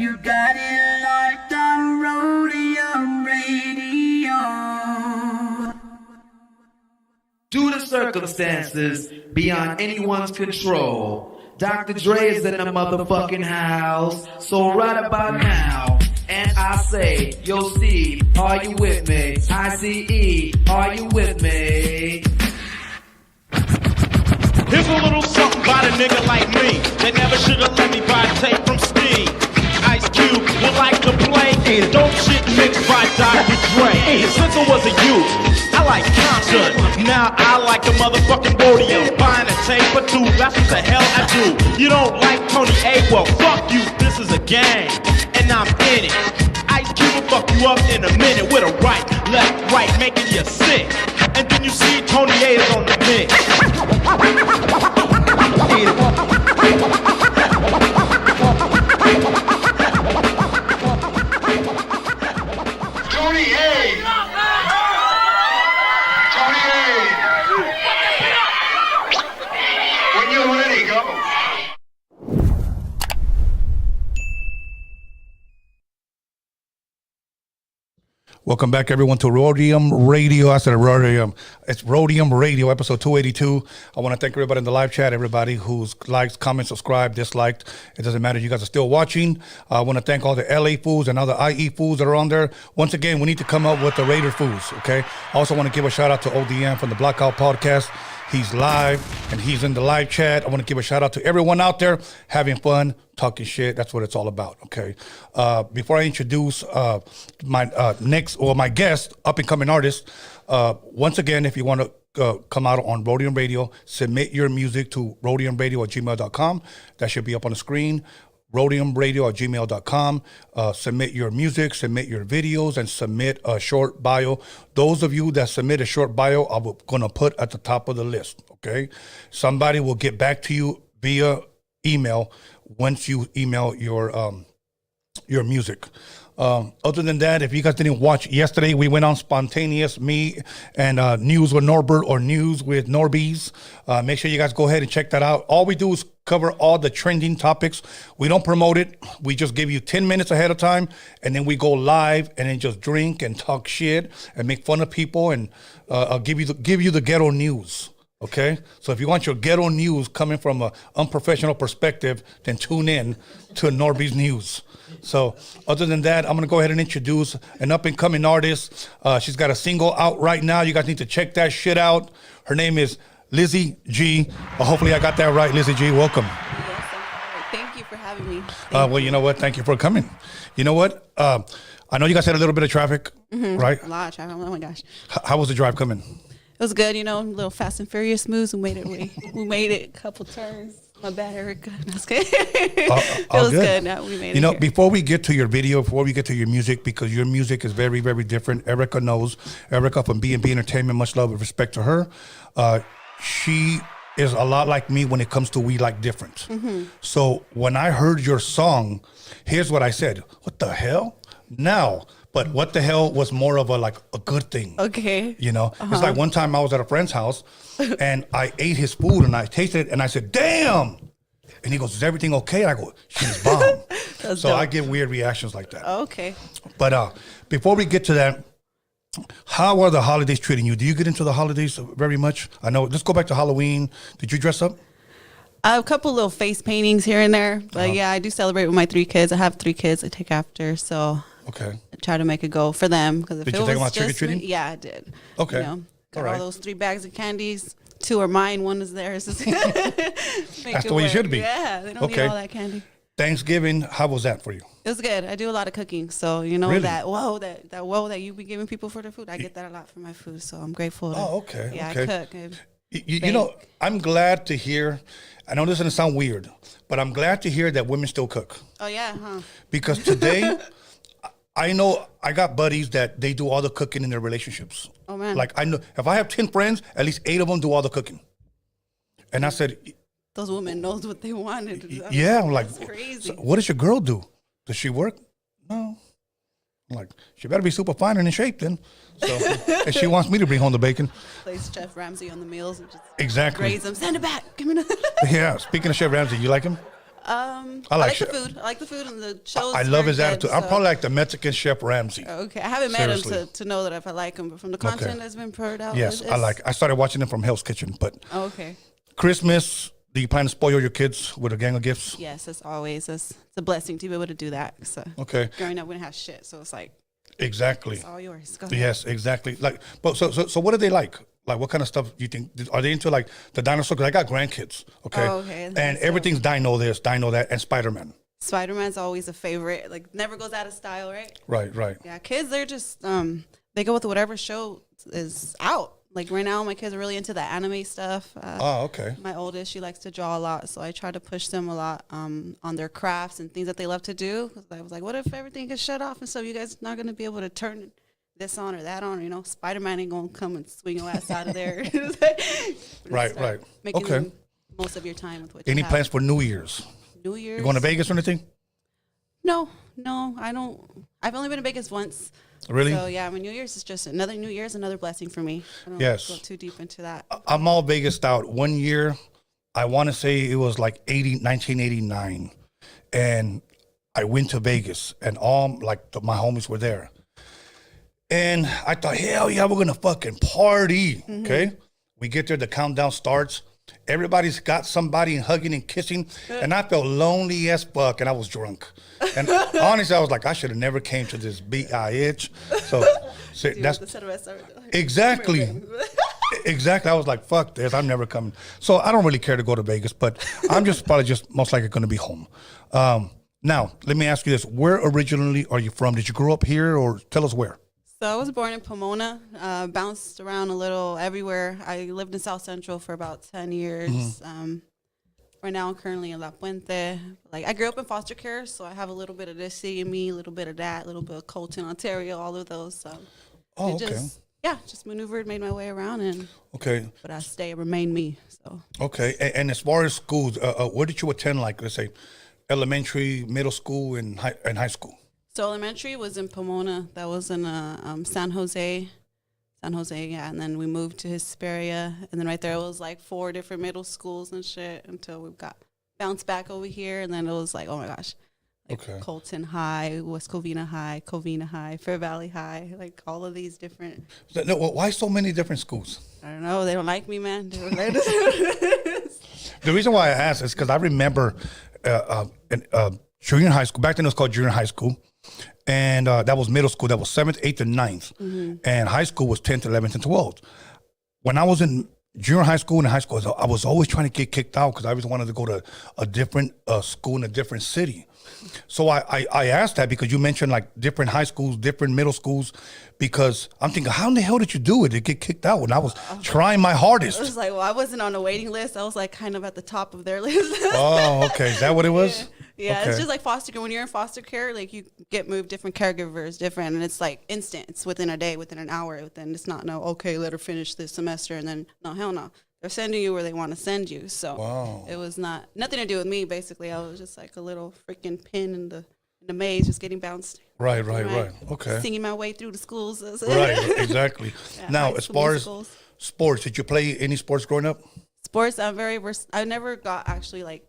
you got it locked on Roadium Radio. Due to circumstances beyond anyone's control, Dr. Dre is in the motherfucking house. So right about now, and I say, yo Steve, are you with me? ICE, are you with me? Here's a little something about a nigga like me that never should've let me buy tape from Steve. Ice Cube would like to play dope shit mixed by Dr. Dre. Since I was a youth, I like COMPTON. Now I like a motherfucking Roadium. Buying a tape or two, that's what the hell I do. You don't like Tony A? Well, fuck you, this is a game, and I'm in it. Ice Cube will fuck you up in a minute with a right, left, right, making you sick. And then you see Tony A is on the mix. Tony A! Tony A! When you're ready, go. Welcome back, everyone, to Roadium Radio. I said Roadium. It's Roadium Radio, episode 282. I want to thank everybody in the live chat, everybody who's liked, commented, subscribed, disliked. It doesn't matter. You guys are still watching. I want to thank all the LA fools and all the IE fools that are on there. Once again, we need to come up with the Raider fools, okay? I also want to give a shout out to ODM from the Blackout Podcast. He's live, and he's in the live chat. I want to give a shout out to everyone out there having fun, talking shit. That's what it's all about, okay? Before I introduce my my guest, up-and-coming artist, once again, if you want to come out on Roadium Radio, submit your music to roadiumradio@gmail.com. That should be up on the screen. roadiumradio@gmail.com. Submit your music, submit your videos, and submit a short bio. Those of you that submit a short bio, I'm going to put at the top of the list, okay? Somebody will get back to you via email once you email your music. Other than that, if you guys didn't watch yesterday, we went on Spontaneous, me and News with Norbert or News with Norbies. Make sure you guys go ahead and check that out. All we do is cover all the trending topics. We don't promote it. We just give you 10 minutes ahead of time, and then we go live and then just drink and talk shit and make fun of people and give you the ghetto news. Okay, so if you want your ghetto news coming from an unprofessional perspective, then tune in to Norby's News. So other than that, I'm going to go ahead and introduce an up-and-coming artist. She's got a single out right now. You guys need to check that shit out. Her name is Lizzy G. Hopefully I got that right, Lizzy G. Welcome. Yes, thank you for having me. Well, you know what? Thank you for coming. You know what? I know you guys had a little bit of traffic, right? A lot of traffic. Oh, my gosh. How was the drive coming? It was good, a little Fast and Furious moves. We made it a couple turns. My bad, Erica. That's good. It was good. No, we made it. Here. Before we get to your video, before we get to your music, because your music is very, very different. Erica knows. Erica from B&B Entertainment, much love and respect to her. She is a lot like me when it comes to we like different. So when I heard your song, here's what I said. What the hell? Now. But what the hell was more of a good thing. Okay. It's like one time I was at a friend's house and I ate his food and I tasted it and I said, damn. And he goes, is everything okay? And I go, she's bomb. So dope. I get weird reactions like that. Okay. But before we get to that, how are the holidays treating you? Do you get into the holidays very much? I know, let's go back to Halloween. Did you dress up? A couple little face paintings here and there. But yeah, I do celebrate with my 3 kids. I have 3 kids I take after, so. Okay. I try to make a go for them. Did you take them out trick-or-treating? Yeah, I did. Okay. Got all those 3 bags of candies. 2 are mine, 1 is theirs. That's the way you should be. Yeah, they don't need all that candy. Thanksgiving, how was that for you? It was good. I do a lot of cooking, so really? that whoa that you be giving people for their food. I get that a lot for my food, so I'm grateful. Okay. Yeah, okay. I cook. You know, I'm glad to hear. I know this doesn't sound weird, but I'm glad to hear that women still cook. Oh yeah, huh? Because today. I know I got buddies that they do all the cooking in their relationships. Oh, man. Like, I know if I have 10 friends, at least 8 of them do all the cooking. And I said... Those women knows what they wanted. Yeah, I'm like, crazy. So what does your girl do? Does she work? No. I'm like, she better be super fine and in shape then. So, and she wants me to bring home the bacon. Place Chef Ramsay on the meals. And just exactly. Raise them. Send it back. Give me another. Yeah, speaking of Chef Ramsay, you like him? I like the food. I like the food and the shows. I love his very attitude. good, I'm so- probably like the Mexican Chef Ramsay. Okay, I haven't met him Seriously. to know that if I like him, but from the content that's been poured out. Yes, I started watching him from Hell's Kitchen. But Okay. Christmas, do you plan to spoil your kids with a gang of gifts? Yes, as always, it's a blessing to be able to do that. So Okay, growing up, we didn't have shit, so it's like exactly. it's all yours. Go ahead. Yes, exactly. Like, but so what do they like? Like, what kind of stuff do you think? Are they into like the dinosaur? Because I got grandkids. Okay. Oh, okay. And everything's Dino this, Dino that, and Spider-Man. Spider-Man's always a favorite. Like never goes out of style, right? Right. Yeah, kids, they're just they go with whatever show is out. Like right now, my kids are really into the anime stuff. Okay. My oldest, she likes to draw a lot, so I try to push them a lot on their crafts and things that they love to do. 'Cause I was like, what if everything gets shut off and so you guys not gonna be able to turn this on or that on? You know, Spider-Man ain't gonna come and swing your ass out of there. Right. Making Okay. the most of your time with what Any you have. plans for New Year's? New Year's? You going to Vegas or anything? No, I don't. I've only been to Vegas once. Really? So yeah, I mean, New Year's is just another New Year's, another blessing for me. I don't Yes. go too deep into that. I'm all Vegased out. One year, I want to say it was like 1989, and I went to Vegas, and all my homies were there, and I thought, hell yeah, we're gonna fucking party. Okay, we get there, the countdown starts. Everybody's got somebody hugging and kissing, and I felt lonely as fuck, and I was drunk. And honestly, I was like, I should have never came to this bitch. So that's exactly. Exactly. I was like, fuck this. I'm never coming. So I don't really care to go to Vegas, but I'm just probably just most likely going to be home. Now, let me ask you this. Where originally are you from? Did you grow up here or tell us where? So I was born in Pomona, bounced around a little everywhere. I lived in South Central for about 10 years. Right now, I'm currently in La Puente. Like, I grew up in foster care, so I have a little bit of this in me, a little bit of that, a little bit of Colton, Ontario, all of those. So just maneuvered, made my way around, and but I stay, remain me. So and as far as schools, where did you attend? Like, let's say, elementary, middle school, and high school. So elementary was in Pomona. That was in San Jose, yeah. And then we moved to Hesperia, and then right there it was like 4 different middle schools and shit until we got bounced back over here. And then it was like, oh my gosh, like Colton High, West Covina High, Fair Valley High, like all of these different. No, why so many different schools? I don't know. They don't like me, man. They were like, The reason why I asked is because I remember in junior high school, back then it was called junior high school. And that was middle school. That was 7th, 8th, and 9th. And high school was 10th, 11th, and 12th. When I was in junior high school and high school, I was always trying to get kicked out because I always wanted to go to a different school in a different city. So I asked that because you mentioned like different high schools, different middle schools, because I'm thinking, how in the hell did you do it to get kicked out when I was trying my hardest? I was like, well, I wasn't on a waiting list. I was like kind of at the top of their list. Oh, okay. Is that what it was? Yeah, Okay. it's just like foster care. When you're in foster care, like you get moved, different caregivers, different, and it's like instant. It's within a day, within an hour. Within it's not okay, let her finish this semester, and then no, hell no. They're sending you where they want to send you. So it was nothing to do with me. Basically, I was just like a little freaking pin in the maze, just getting bounced. Right. Okay. Singing my way through the schools. Right, exactly. Yeah, Now, high as school far musicals. as sports, did you play any sports growing up? Sports, I'm very I never got actually like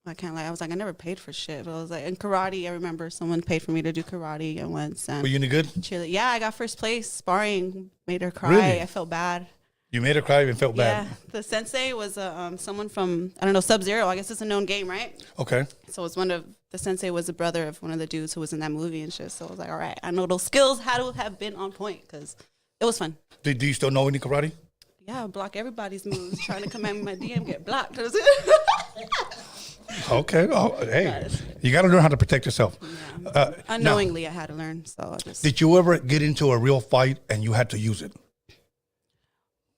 I can't lie. I was like, I never paid for shit. But I was like, in karate, I remember someone paid for me to do karate once. Were you any good? Cheerleading. Yeah, I got first place. Sparring made her cry. Really? I felt bad. You made her cry and felt bad. Yeah, the sensei was someone from, I don't know, Sub-Zero. I guess it's a known game, right? Okay. So it's the sensei was the brother of one of the dudes who was in that movie and shit. So I was like, all right, I know those skills had to have been on point because it was fun. Do you still know any karate? Yeah, I block everybody's moves. Trying to come at me, my DM get blocked. Okay. Oh, hey, you got to learn how to protect yourself. Yeah. Unknowingly, I had to learn. So I just. Did you ever get into a real fight and you had to use it?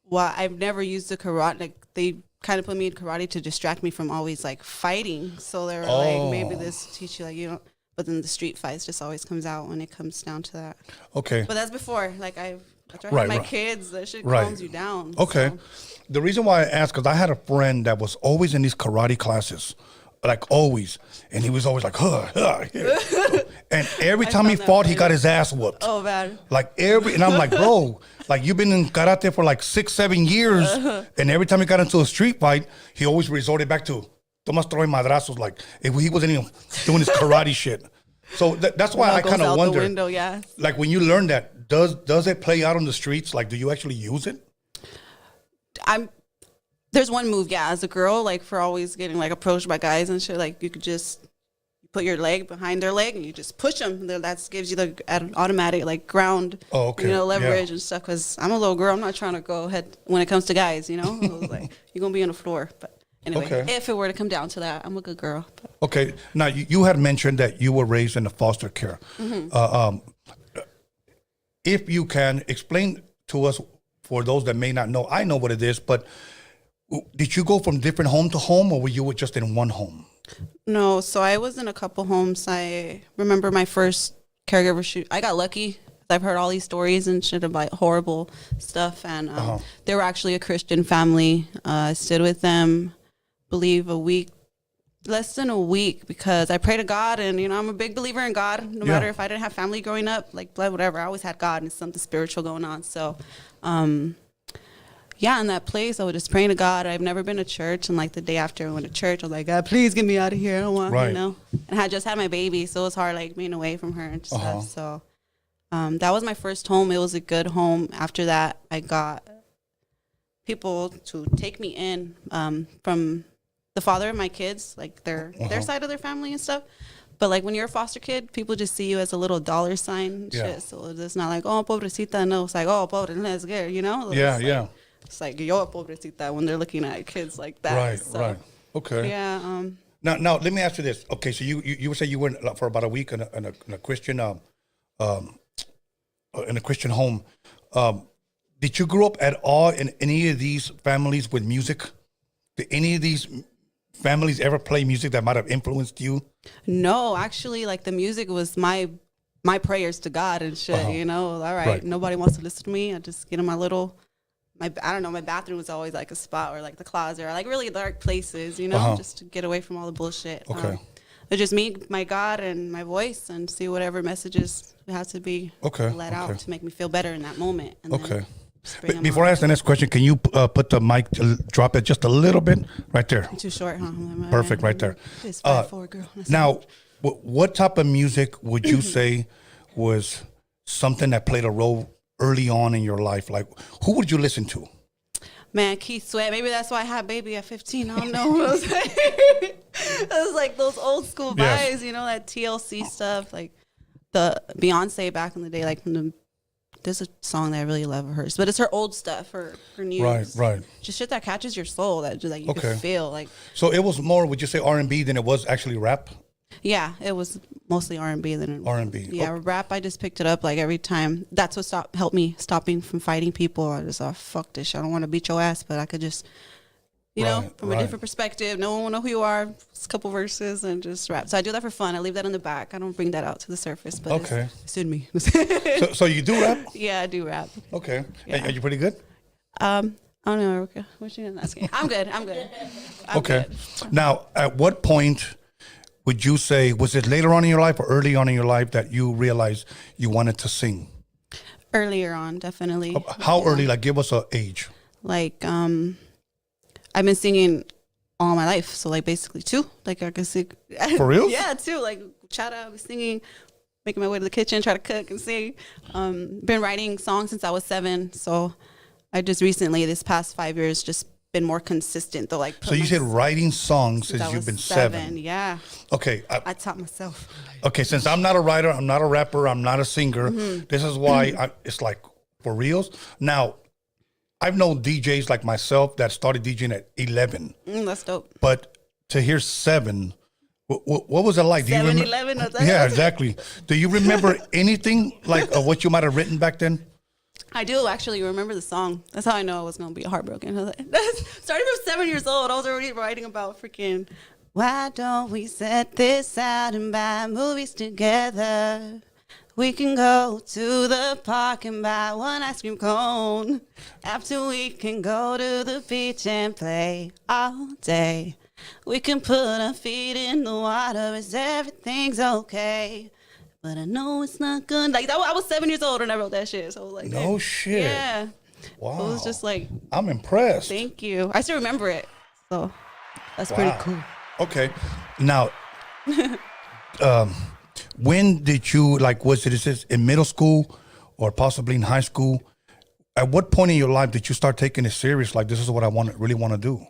Well, I've never used the karate. Like they kind of put me in karate to distract me from always like fighting. So they were like, maybe this teach you like you don't. But then the street fights just always comes out when it comes down to that. Okay. But that's before. Like after I had my kids, that shit calms you down. Okay. So. The reason why I asked, because I had a friend that was always in these karate classes, like always, and he was always like, and every time he fought, he got his ass whooped. Oh, man. And I'm like, bro, like you've been in karate for like 6-7 years, and every time he got into a street fight, he always resorted back to Tomas throwing madrazos like if he wasn't even doing his karate shit. So that's why I kind of wonder. The window, yeah. Like when you learn that, does it play out on the streets? Like, do you actually use it? There's one move, yeah, as a girl, like for always getting like approached by guys and shit, like you could just put your leg behind their leg and you just push them. That gives you the automatic like ground, leverage and stuff. Because I'm a little girl, I'm not trying to go ahead when it comes to guys, I was like, you're gonna be on the floor. But anyway, if it were to come down to that, I'm a good girl. But. Okay, now you had mentioned that you were raised in a foster care. If you can explain to us, for those that may not know, I know what it is, but did you go from different home to home, or were you just in one home? No, so I was in a couple homes. I remember my first caregiver shoot. I got lucky. I've heard all these stories and shit about horrible stuff, and they were actually a Christian family. I stayed with them, believe less than a week, because I pray to God, and I'm a big believer in God. No matter if I didn't have family growing up, like blood, whatever, I always had God and something spiritual going on. So, in that place, I was just praying to God. I've never been to church, and like the day after I went to church, I was like, God, please get me out of here. I don't want, And I had just had my baby, so it was hard, like being away from her and stuff. So, that was my first home. It was a good home. After that, I got people to take me in from the father of my kids, like their side of their family and stuff. But like when you're a foster kid, people just see you as a little dollar sign shit. So it's not like, oh, pobrecita. No, it's like, oh, pobre, let's get, It's like, yo, pobrecita, when they're looking at kids like that. Right. Okay. Yeah. Now let me ask you this. Okay, so you say you were for about a week in a Christian in a Christian home. Did you grow up at all in any of these families with music? Did any of these families ever play music that might have influenced you? No, actually, like the music was my prayers to God and shit. All right, nobody wants to listen to me. I just get in my bathroom was always like a spot, or like the closet, or like really dark places, just to get away from all the bullshit. Okay. It's just me, my God, and my voice, and see whatever messages have to be let out to make me feel better in that moment. And then before I ask the next question, can you put the mic, drop it just a little bit right there? Too short, huh? Perfect, right there. It's 5'4", girl. Now, what type of music would you say was something that played a role early on in your life? Like, who would you listen to? Man, Keith Sweat. Maybe that's why I had baby at 15. I don't know. It was like those old school vibes, that TLC stuff, like the Beyonce back in the day. Like there's a song that I really love of hers, but it's her old stuff, her new. Right. Just shit that catches your soul, that just like you can feel. Like, so it was more, would you say, R&B than it was actually rap? Yeah, it was mostly R&B than R&B. Yeah, rap. I just picked it up like every time. That's what helped me stopping from fighting people. I just fuck this shit. I don't want to beat your ass, but I could just, from a different perspective. No one will know who you are. Just a couple verses and just rap. So I do that for fun. I leave that in the back. I don't bring that out to the surface. But it's in me. so you do rap? Yeah, I do rap. Okay. Yeah. Are you pretty good? I don't know, Erica. What you asking? I'm good. I'm good. Good. Now, at what point would you say, was it later on in your life or early on in your life that you realized you wanted to sing? Earlier on, definitely. How early? Like, give us an age. Like, I've been singing all my life. So, like, basically 2. Like, I can sing. For real? Yeah, 2. Like, chata, I was singing, making my way to the kitchen, try to cook and sing. Been writing songs since I was 7. So, I just recently, this past 5 years, just been more consistent though. Like, so you said writing songs since you've been 7. Yeah. Okay. I taught myself. Okay, since I'm not a writer, I'm not a rapper, I'm not a singer. This is why it's like for reals. Now, I've known DJs like myself that started DJing at 11. That's dope. But to hear 7, what was it like? 7, 11. Yeah, exactly. Do you remember anything like of what you might have written back then? I do actually remember the song. That's how I know I was going to be heartbroken. Starting from 7 years old, I was already writing about freaking, why don't we set this out and buy movies together? We can go to the park and buy one ice cream cone. After we can go to the beach and play all day. We can put our feet in the water as everything's okay. But I know it's not good. Like, I was 7 years old when I wrote that shit. So I was like, no shit. Yeah. Wow. It was just like, I'm impressed. Thank you. I still remember it. So that's pretty cool. Okay. Now, when did you, like, was it in middle school or possibly in high school? At what point in your life did you start taking it serious? Like, this is what I really want to do.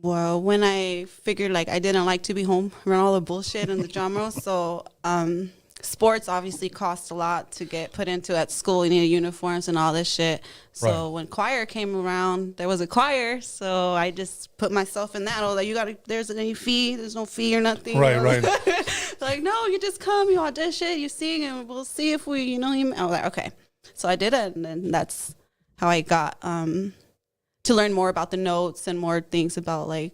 Well, when I figured like I didn't like to be home around all the bullshit and the drama, so sports obviously cost a lot to get put into at school. You need uniforms and all this shit. So when choir came around, there was a choir, so I just put myself in that. I was like, there's any fee? There's no fee or nothing. Right, right. Like, no, you just come, you audition, you sing, and we'll see if we, I was like, okay. So I did it, and then that's how I got to learn more about the notes and more things about like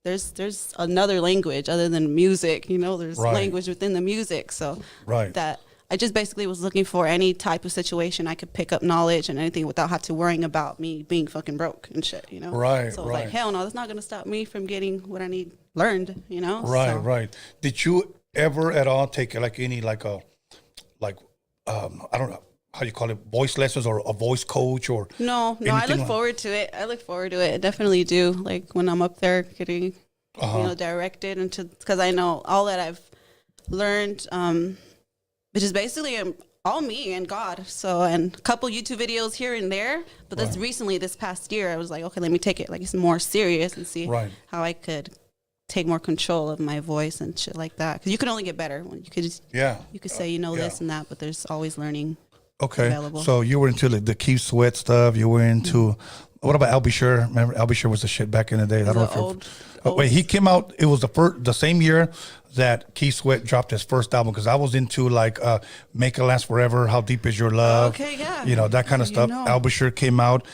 there's another language other than music, there's language within the music. So that I just basically was looking for any type of situation I could pick up knowledge and anything without have to worrying about me being fucking broke and shit, Right. So I was like, hell no, that's not gonna stop me from getting what I need learned, Right, so. right. Did you ever at all take like any I don't know how you call it, voice lessons or a voice coach or no I look forward to it. I definitely do, like when I'm up there getting directed into, because I know all that I've learned, which is basically all me and God. So, and a couple YouTube videos here and there, but that's recently this past year I was like, okay, let me take it like it's more serious and see how I could take more control of my voice and shit like that, because you can only get better when you could just you could say this and that, but there's always learning. Okay, available. So you were into the Keith Sweat stuff. You were into what about Albisher? Remember, Albisher was the shit back in the day. I don't know wait, he came out. It was the same year that Keith Sweat dropped his first album, because I was into like Make It Last Forever, How Deep Is Your Love? Okay, yeah. That kind of stuff. Albisher came out.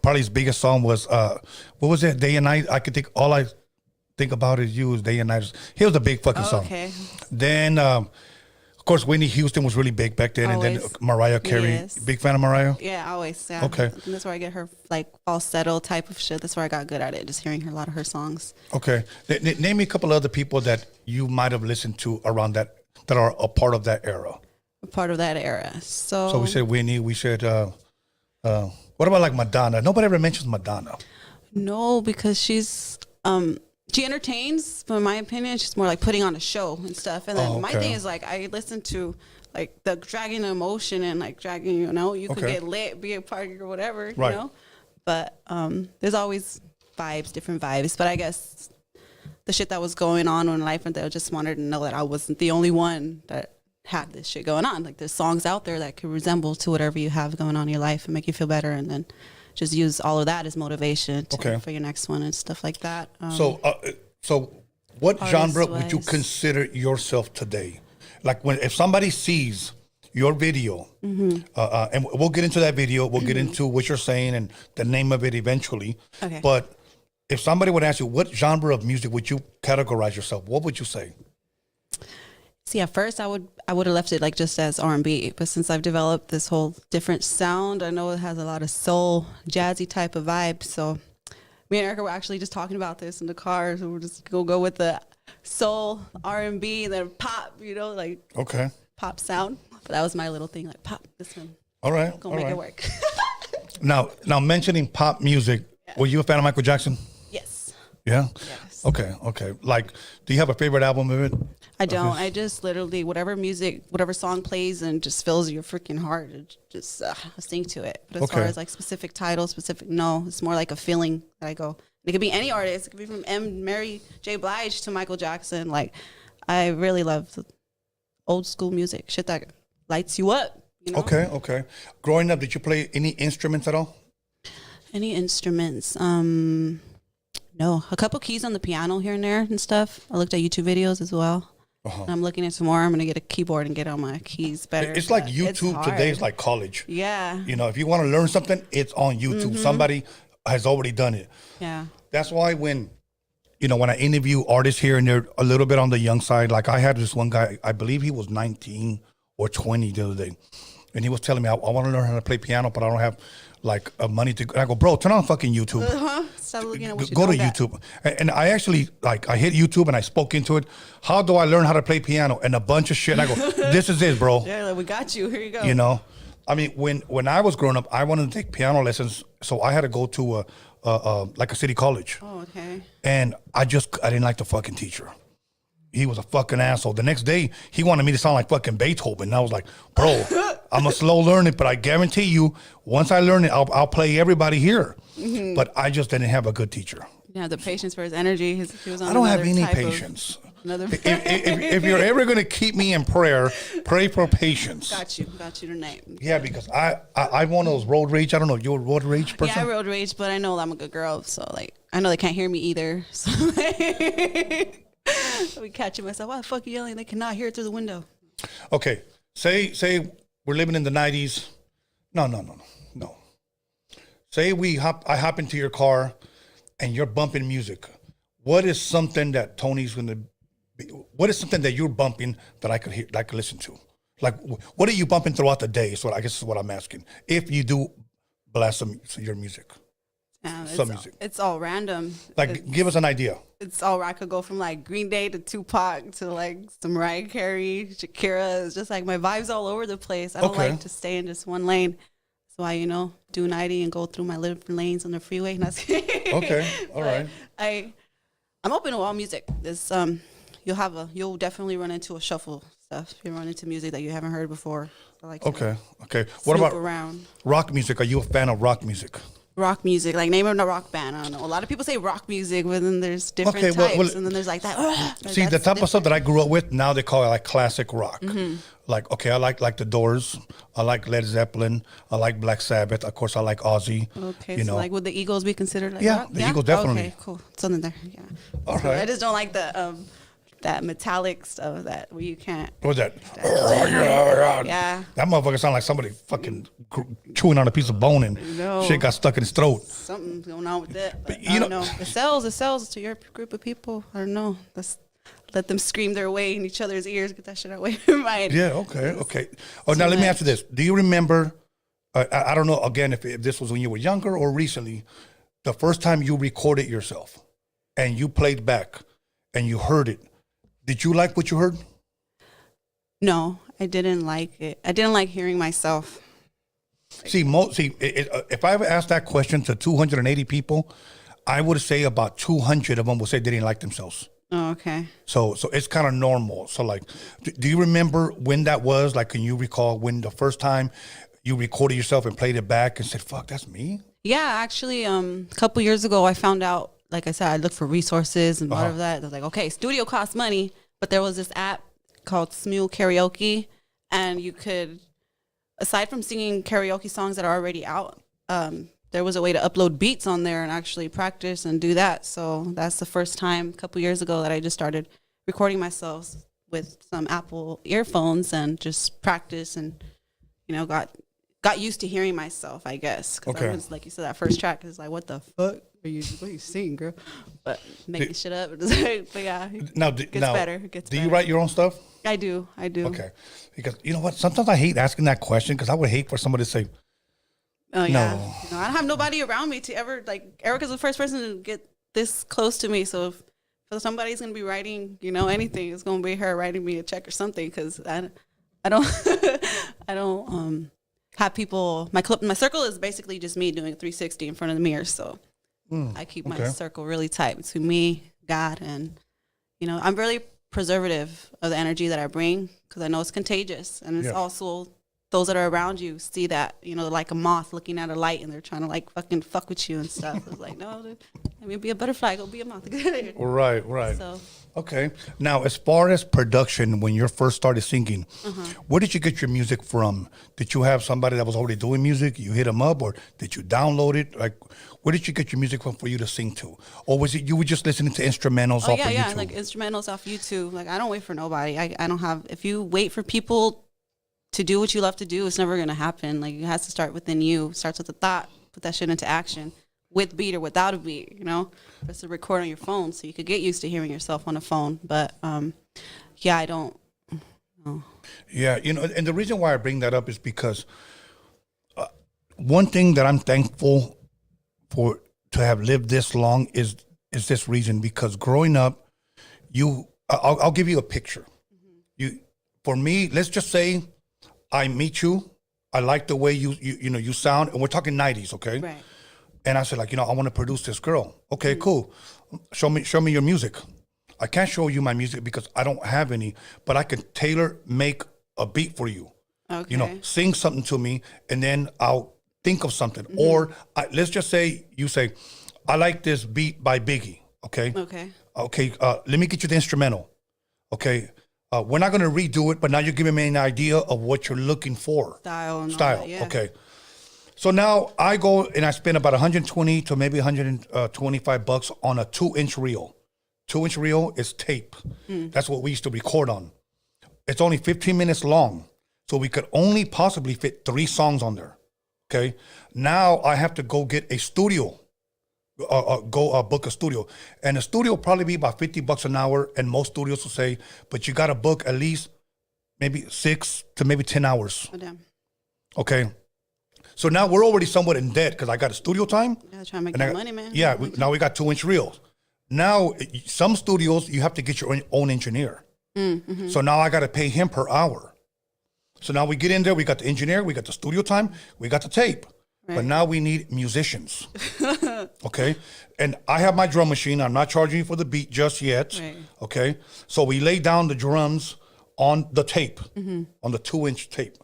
Probably his biggest song was what was it? Day and Night. I think I about is you is Day and Night. He was a big fucking song. Okay. Then of course, Whitney Houston was really big back then, always. And then Mariah Carey. Yes. Big fan of Mariah? Yeah, always. Yeah. Okay. And that's where I get her like falsetto type of shit. That's where I got good at it, just hearing a lot of her songs. Okay. Name me a couple other people that you might have listened to around that are a part of that era. A part of that era. So we said Whitney. We said, what about like Madonna? Nobody ever mentions Madonna. No, because she's she entertains, but in my opinion, she's more like putting on a show and stuff. And then my thing is like I listen to like the dragging the emotion and like dragging, you could get lit, be a party or whatever, you know. But there's always different vibes. But I guess the shit that was going on in life, and they just wanted to know that I wasn't the only one that had this shit going on. Like there's songs out there that could resemble to whatever you have going on in your life and make you feel better, and then just use all of that as motivation for your next one and stuff like that. So what genre would you consider yourself today? Like if somebody sees your video, and we'll get into that video, we'll get into what you're saying and the name of it eventually. Okay. But if somebody would ask you, what genre of music would you categorize yourself? What would you say? See, at first I would have left it like just as R&B, but since I've developed this whole different sound, I know it has a lot of soul, jazzy type of vibe. So me and Erica were actually just talking about this in the car. So we're just gonna go with the soul, R&B, and then pop, like pop sound. But that was my little thing, like pop this one. All right, gonna make it work. Now mentioning pop music, were you a fan of Michael Jackson? Yes. Yeah. Yes. Okay. Like, do you have a favorite album of it? I don't. I just literally, whatever song plays and just fills your freaking heart, just sing to it. But as far as like specific titles, no, it's more like a feeling that I go. It could be any artist. It could be from Mary J. Blige to Michael Jackson. Like, I really love the old school music, shit that lights you up. Okay. Growing up, did you play any instruments at all? Any instruments? No. A couple keys on the piano here and there and stuff. I looked at YouTube videos as well. And I'm looking at some more. I'm going to get a keyboard and get on my keys better. It's like YouTube today is like college. Yeah. If you want to learn something, it's on YouTube. Somebody has already done it. Yeah. That's why when I interview artists here and there a little bit on the young side, like I had this one guy, I believe he was 19 or 20 the other day. And he was telling me, I want to learn how to play piano, but I don't have like money to. And I go, bro, turn on fucking YouTube. Stop looking at what go to YouTube. And I actually I hit YouTube and I spoke into it. How do I learn how to play piano? And a bunch of shit. And I go, this is it, bro. Yeah, like, we got you. Here you go. I mean, when I was growing up, I wanted to take piano lessons, so I had to go to like a city college. Oh, okay. And I didn't like the fucking teacher. He was a fucking asshole. The next day, he wanted me to sound like fucking Beethoven. And I was like, bro, I'm a slow learner, but I guarantee you, once I learn it, I'll play everybody here. Mm-hmm. But I just didn't have a good teacher. Yeah, the patience for his energy. He was on I don't have any type patience. If you're ever going to keep me in prayer, pray for patience. Got you tonight. Yeah, because I'm one of those road rage. I don't know, you're a road rage person? Yeah, I road rage, but I know I'm a good girl. So, like, I know they can't hear me either. So, I'll be catching myself. Why the fuck are you yelling? They cannot hear it through the window. Okay, say we're living in the 90s. No. Say I hop into your car and you're bumping music. What is something that Tony's going to be? What is something that you're bumping that I could hear, that I could listen to? Like, what are you bumping throughout the day? So I guess is what I'm asking. If you do blast your music. Some music. It's all random. Like, give us an idea. It's all, I could go from like Green Day to Tupac to like some Mariah Carey, Shakira. It's just like my vibe's all over the place. I don't like to stay in just one lane. That's why, do 90 and go through my little lanes on the freeway. Okay, all right. I'm open to all music. This you'll definitely run into a shuffle stuff. You run into music that you haven't heard before. I like okay. What about around. Rock music? Are you a fan of rock music? Rock music, like name of a rock band. I don't know. A lot of people say rock music, but then there's different types, and then there's like that. See, the type of stuff that I grew up with, now they call it like classic rock. Mm-hmm. Like, okay, I like the Doors. I like Led Zeppelin. I like Black Sabbath. Of course, I like Ozzy. Okay, so like would the Eagles be considered like yeah, rock? The Eagles definitely. Okay, cool. Something there. Yeah. All right. I just don't like the that metallic stuff that where you can't. What's that? Yeah. That motherfucker sound like somebody fucking chewing on a piece of bone and shit got stuck in his throat. Something's going on with that. But you know, it sells to your group of people. I don't know. Let them scream their way in each other's ears. Get that shit away from mine. Yeah. Okay. Oh, now let me ask you this: do you remember? I don't know. Again, if this was when you were younger or recently, the first time you recorded yourself and you played back and you heard it. Did you like what you heard? No, I didn't like it. I didn't like hearing myself. If I ever asked that question to 280 people, I would say about 200 of them would say they didn't like themselves. Oh, okay. So it's kind of normal. So, like, do you remember when that was? Like, can you recall when the first time you recorded yourself and played it back and said, fuck, that's me? Yeah, actually, a couple years ago, I found out, like I said, I looked for resources and all of that. I was like, okay, studio costs money, but there was this app called Smule Karaoke, and you could, aside from singing karaoke songs that are already out, there was a way to upload beats on there and actually practice and do that. So that's the first time a couple years ago that I just started recording myself with some Apple earphones and just practice and, got used to hearing myself, I guess. Because I was, like you said, that first track is like, what the fuck? What are you singing, girl? But making shit up. But yeah, it gets better. Do you write your own stuff? I do. Okay. Because you know what? Sometimes I hate asking that question because I would hate for somebody to say, oh, yeah. No. I don't have nobody around me to ever, like, Erica's the first person to get this close to me. So if somebody's going to be writing, anything, it's going to be her writing me a check or something because I don't, I don't have people, my circle is basically just me doing a 360 in front of the mirror. So I keep my circle really tight between me, God, and, I'm really preservative of the energy that I bring because I know it's contagious. And it's also those that are around you see that, like a moth looking at a light and they're trying to like fucking fuck with you and stuff. It's like, no, let me be a butterfly, go be a moth. Right. So. Okay. Now, as far as production, when you first started singing, where did you get your music from? Did you have somebody that was already doing music? You hit them up, or did you download it? Like, where did you get your music from for you to sing to? Or was it you were just listening to instrumentals off of YouTube? Yeah, like instrumentals off YouTube. Like, I don't wait for nobody. I don't have, if you wait for people to do what you love to do, it's never going to happen. Like, it has to start within you. It starts with a thought, put that shit into action. With beat or without a beat, It's a record on your phone, so you could get used to hearing yourself on a phone. But I don't know. Yeah, and the reason why I bring that up is because one thing that I'm thankful for to have lived this long is this reason. Because growing up, I'll give you a picture. For me, let's just say I meet you. I like the way you sound, and we're talking 90s, okay? Right. And I said, like, I want to produce this girl. Okay, cool. Show me your music. I can't show you my music because I don't have any, but I can tailor make a beat for you. Okay. Sing something to me, and then I'll think of something. Or let's just say you say, I like this beat by Biggie. Okay. Okay. Let me get you the instrumental. Okay. We're not going to redo it, but now you're giving me an idea of what you're looking for. Style. And all Style. that, yeah. Okay. So now I go and I spend about 120 to maybe 125 bucks on a 2-inch reel. 2-inch reel is tape. That's what we used to record on. It's only 15 minutes long. So we could only possibly fit 3 songs on there. Okay. Now I have to go get a studio. Book a studio. And a studio will probably be about $50 an hour. And most studios will say, but you got to book at least maybe 6 to maybe 10 hours. Oh, damn. Okay. So now we're already somewhat in debt because I got a studio time. Yeah, trying to make that money, man. Yeah, now we got 2-inch reels. Now, some studios, you have to get your own engineer. So now I got to pay him per hour. So now we get in there, we got the engineer, we got the studio time, we got the tape. Right. But now we need musicians. Okay? And I have my drum machine. I'm not charging you for the beat just yet. Right. Okay? So we lay down the drums on the tape, on the 2-inch tape.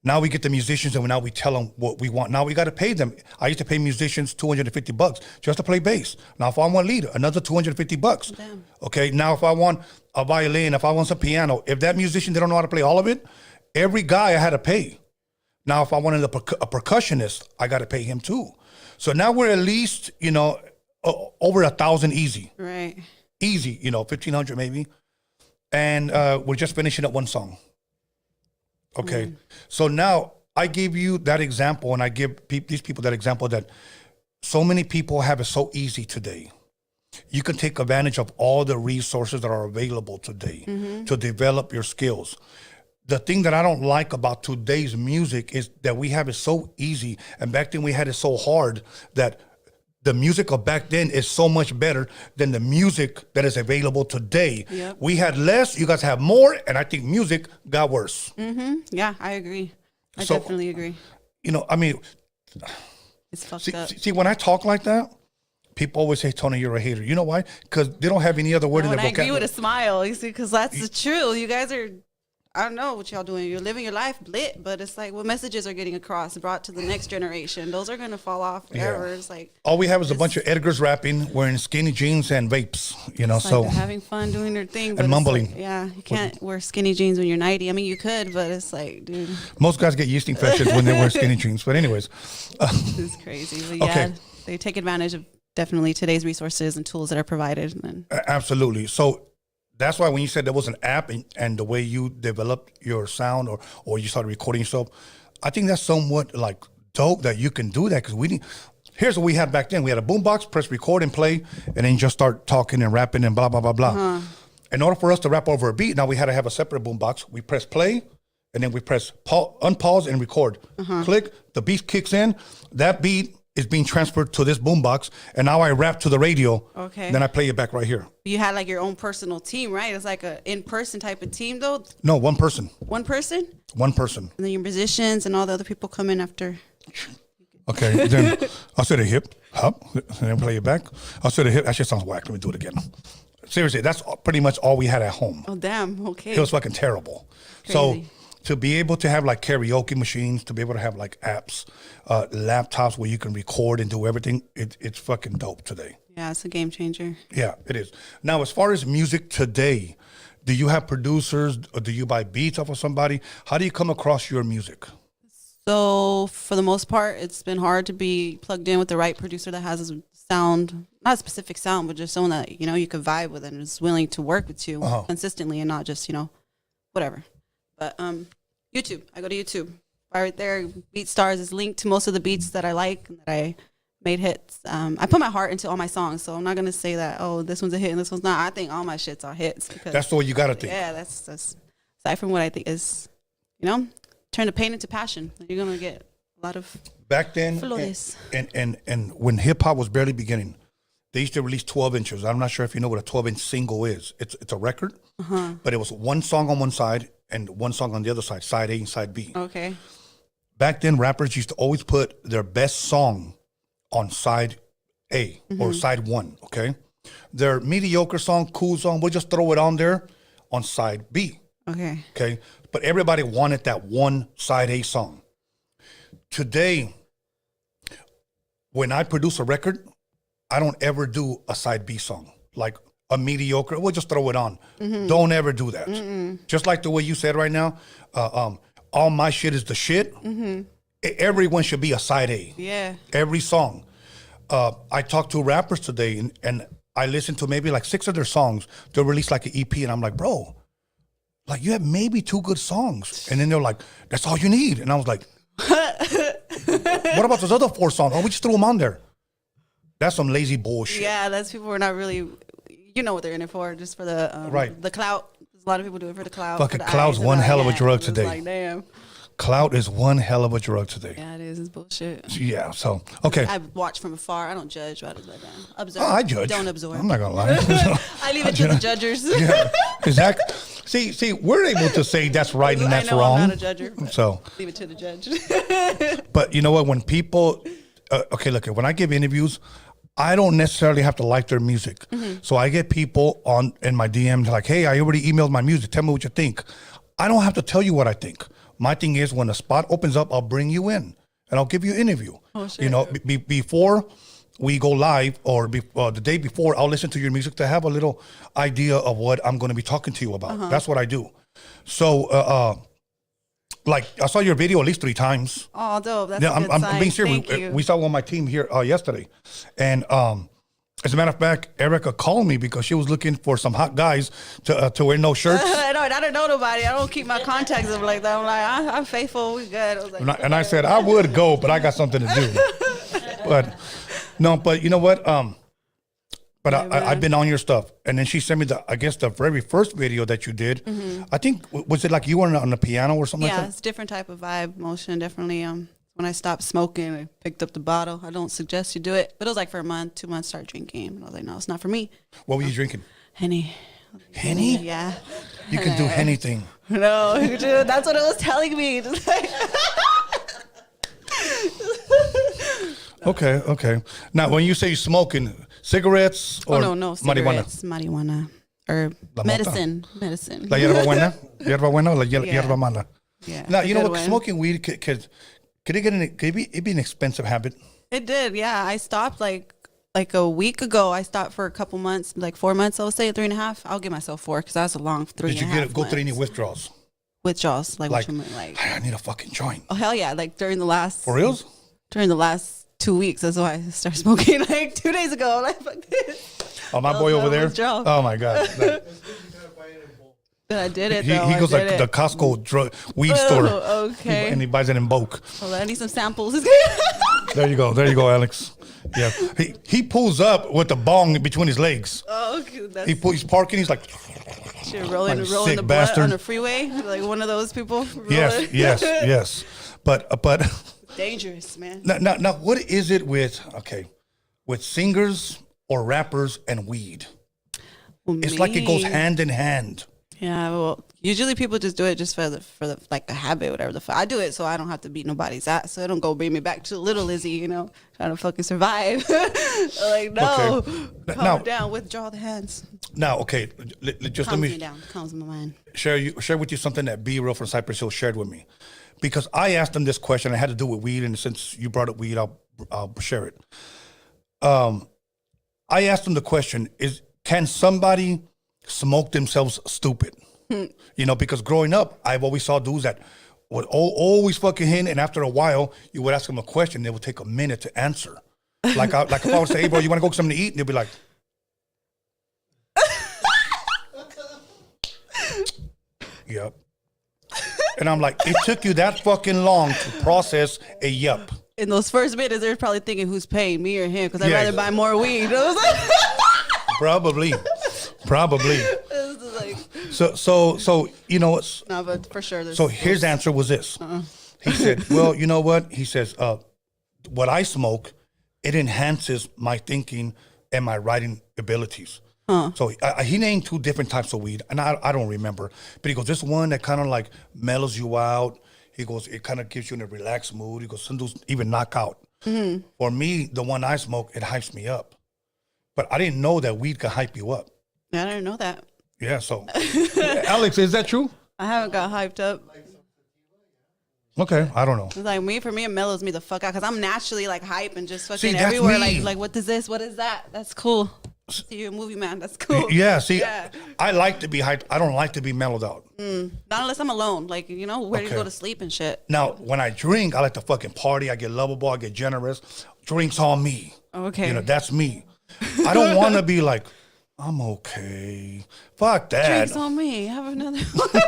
Now we get the musicians and now we tell them what we want. Now we got to pay them. I used to pay musicians $250 just to play bass. Now if I want lead, another $250. Damn. Okay, now if I want a violin, if I want some piano, if that musician they don't know how to play all of it, every guy I had to pay. Now if I wanted a percussionist, I got to pay him too. So now we're at least, over 1,000 easy. Right. Easy, 1,500 maybe. And we're just finishing up one song. Okay, so now I give you that example, and I give these people that example that so many people have it so easy today. You can take advantage of all the resources that are available today to develop your skills. The thing that I don't like about today's music is that we have it so easy, and back then we had it so hard that the music of back then is so much better than the music that is available today. Yep. We had less, you guys have more, and I think music got worse. Yeah, I agree. I definitely agree. It's fucked up. See, when I talk like that, people always say, Tony, you're a hater. You know why? Because they don't have any other word in their vocabulary. I agree with a smile, you see, because that's the truth. You guys are... I don't know what y'all doing. You're living your life lit, but it's like what messages are getting across and brought to the next generation. Those are going to fall off forever. Yeah. It's like all we have is a bunch of Edgars rapping, wearing skinny jeans and vapes, so like they're having fun doing their thing. But and mumbling. Like, yeah, you can't wear skinny jeans when you're 90. I mean, you could, but it's like, dude. Most guys get yeast infections when they wear skinny jeans. But anyways. It's crazy. But yeah, they take advantage of definitely today's resources and tools that are provided. Absolutely. So that's why when you said there was an app and the way you developed your sound or you started recording yourself, I think that's somewhat like dope that you can do that because here's what we had back then. We had a boombox, press record and play, and then just start talking and rapping and blah, blah, blah, blah. In order for us to rap over a beat, now we had to have a separate boombox. We press play, and then we press unpause and record. Click, the beat kicks in. That beat is being transferred to this boombox, and now I rap to the radio. Okay. Then I play it back right here. You had like your own personal team, right? It's like a in-person type of team, though. No, one person. One person. One person. And then your musicians and all the other people come in after. Okay. Then I'll say the hip hop, and then play it back. I'll say the hip. That shit sounds whack. Let me do it again. Seriously, that's pretty much all we had at home. Oh damn. Okay. It was fucking terrible. Crazy. So to be able to have like karaoke machines, to be able to have like apps, laptops where you can record and do everything, it's fucking dope today. Yeah, it's a game changer. Yeah, it is. Now, as far as music today, do you have producers or do you buy beats off of somebody? How do you come across your music? So for the most part, it's been hard to be plugged in with the right producer that has a sound, not a specific sound, but just someone that, you could vibe with and is willing to work with you consistently and not just, whatever. But YouTube, I go to YouTube. Right there, BeatStars is linked to most of the beats that I like and that I made hits. I put my heart into all my songs, so I'm not gonna say that this one's a hit and this one's not. I think all my shits are hits because that's the way you gotta think. Yeah, that's aside from what I think is, turn the pain into passion. You're gonna get a lot of back then. And when hip hop was barely beginning, they used to release 12 inches. I'm not sure if you know what a 12-inch single is. It's a record, but it was one song on one side and one song on the other side, side A and side B. Okay. Back then, rappers used to always put their best song on side A or side 1, okay? Their mediocre song, cool song, we'll just throw it on there on side B. Okay. But everybody wanted that one side A song. Today, when I produce a record, I don't ever do a side B song. Like a mediocre, we'll just throw it on. Don't ever do that. Just like the way you said right now, all my shit is the shit. Everyone should be a side A. Yeah. Every song. I talked to rappers today and I listened to maybe like 6 of their songs. They'll release like an EP and I'm like, bro, like you have maybe 2 good songs. And then they're like, that's all you need. And I was like, what about those other 4 songs? Oh, we just threw them on there. That's some lazy bullshit. Yeah, that's people who are not really, you know what they're in it for, just for the the clout. A lot of people do it for the clout. Fucking clout's one hell of a drug today. Like, damn. Clout is one hell of a drug today. Yeah, it is. It's bullshit. Yeah, so, okay. I watch from afar. I don't judge. I just let them observe. Oh, I judge. Don't absorb. I'm not going to lie. I leave it to the judgers. Yeah, exactly. See, we're able to say that's right and that's wrong. I'm not a judger. So leave it to the judge. But you know what? When people, okay, look, when I give interviews, I don't necessarily have to like their music. So I get people in my DMs like, hey, I already emailed my music. Tell me what you think. I don't have to tell you what I think. My thing is when a spot opens up, I'll bring you in and I'll give you an interview. Oh, shit. You know, before we go live or the day before, I'll listen to your music to have a little idea of what I'm going to be talking to you about. That's what I do. So, like I saw your video at least 3 times. Oh, dope! That's yeah, a good sign. I'm being serious. We saw one of my team here yesterday, and as a matter of fact, Erica called me because she was looking for some hot guys to wear no shirts. I don't know nobody. I don't keep my contacts up like that. I'm like, I'm faithful. We good. I was like, and I said I would go, but I got something to do. But you know what? But I've been on your stuff, and then she sent me the very first video that you did. I think was it like you were on the piano or something? Yeah, like that? it's a different type of vibe, motion. Definitely. When I stopped smoking, I picked up the bottle. I don't suggest you do it, but it was like for a month, 2 months, start drinking. And I was like, no, it's not for me. What were you drinking? Henny. Henny? Yeah. You can do anything. No, dude, that's what it was telling me. Just like Okay. Now, when you say smoking, cigarettes or no, cigarettes, marijuana, or medicine. La hierba buena? Hierba buena or la hierba mala? Yeah. Now, you know what? Smoking weed could it be an expensive habit? It did, yeah. I stopped like a week ago. I stopped for a couple months, like 4 months, I would say, 3.5. I'll give myself 4 because that's a long 3.5 Did you go through any withdrawals? Withdrawals? Like what you mean, like, I need a fucking joint. Oh, hell yeah. Like during the last... For reals? During the last 2 weeks. That's why I started smoking like 2 days ago. I'm like, fuck this. Oh, my boy over there? Withdrawal. Oh, my God. I did it, He goes like the Costco weed store. Okay. And he buys it in bulk. Hold on, I need some samples. There you go, Alex. Yeah. He pulls up with the bong between his legs. Oh, okay. He's parking. He's like... rolling the blunt on the freeway. Like one of those people. Yes. But... Dangerous, man. Now, what is it with singers or rappers and weed? Well, it's like it goes hand in hand. Yeah, well, usually people just do it just for the like a habit, whatever the fuck. I do it so I don't have to beat nobody's ass, so it don't go bring me back to little Lizzy, you know, trying to fucking survive. Like, no, okay. Calm down, withdraw the hands. Now, okay, just let me down, calms my mind. Share with you something that B-Real from Cypress Hill shared with me, because I asked him this question. I had to do with weed, and since you brought up weed, I'll share it. I asked him the question: can somebody smoke themselves stupid? You know, because growing up, I've always saw dudes that would always fucking hit, and after a while, you would ask them a question, they would take a minute to answer. Like if I would say, hey, bro, you want to go get something to eat? And they'd be like, yep. And I'm like, it took you that fucking long to process a yup. In those first minutes, they're probably thinking, who's paying, me or him? Because I'd rather buy more weed. Probably. So you know what's... No, but for sure. So his answer was this. He said, well, you know what? He says, what I smoke, it enhances my thinking and my writing abilities. So he named 2 different types of weed, and I don't remember. But he goes, this one that kind of like mellows you out. He goes, it kind of gives you in a relaxed mood. He goes, some dudes even knock out. For me, the one I smoke, it hypes me up. But I didn't know that weed could hype you up. I didn't know that. Yeah, so. Alex, is that true? I haven't got hyped up. Okay, I don't know. It's like for me, it mellows me the fuck out because I'm naturally like hype and just fucking that's everywhere. me. Like, what is this? What is that? That's cool. See, you're a movie man. That's cool. Yeah, see, Yeah. I like to be hyped. I don't like to be mellowed out. Not unless I'm alone. Like, where do you Okay. go to sleep and shit? Now, when I drink, I like to fucking party. I get lovable. I get generous. Drinks on me. Okay. That's me. I don't want to be like, I'm okay. Fuck that. Drinks on me. Have another one.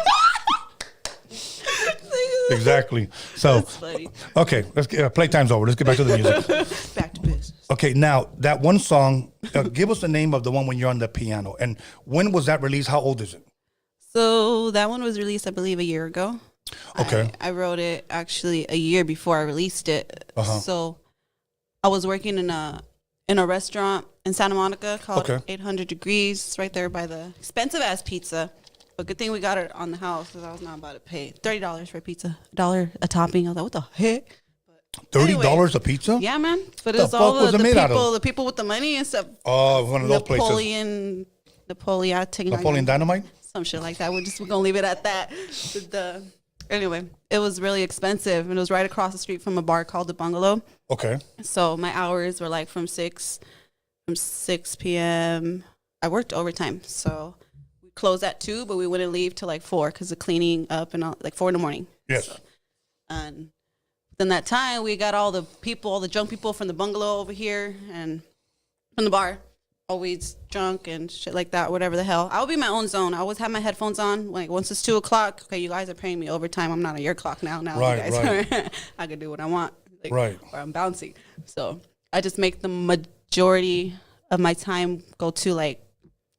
Exactly. So, That's funny. okay, let's get playtime's over. Let's get back to the music. Back to business. Okay, now that one song, give us the name of the one when you're on the piano. And when was that released? How old is it? So that one was released, I believe, a year ago. Okay. I wrote it actually a year before I released it. So I was working in a restaurant in Santa Monica called 800 Degrees. It's right there by the expensive ass pizza. But good thing we got it on the house because I was not about to pay $30 for a pizza, $1 a topping. I was like, what the heck? $30 a pizza? Yeah, man. But The it's all fuck was it made out of? the people with the money and stuff. Oh, one of those places. Napoleon Dynamite? some shit like that. We're gonna leave it at that. Anyway, it was really expensive, and it was right across the street from a bar called the Bungalow. Okay. So my hours were like from 6 p.m. I worked overtime, so we closed at 2, but we wouldn't leave till like 4 because of cleaning up and all, like 4 in the morning. Yes. So, and then that time we got all the drunk people from the Bungalow over here and from the bar. Always drunk and shit like that, whatever the hell. I'll be in my own zone. I always have my headphones on. Like once it's 2 o'clock, okay, you guys are paying me overtime. I'm not on your clock now. Now Right, you guys are. I can do what I want. Like, Right. Or I'm bouncing. So I just make the majority of my time go to like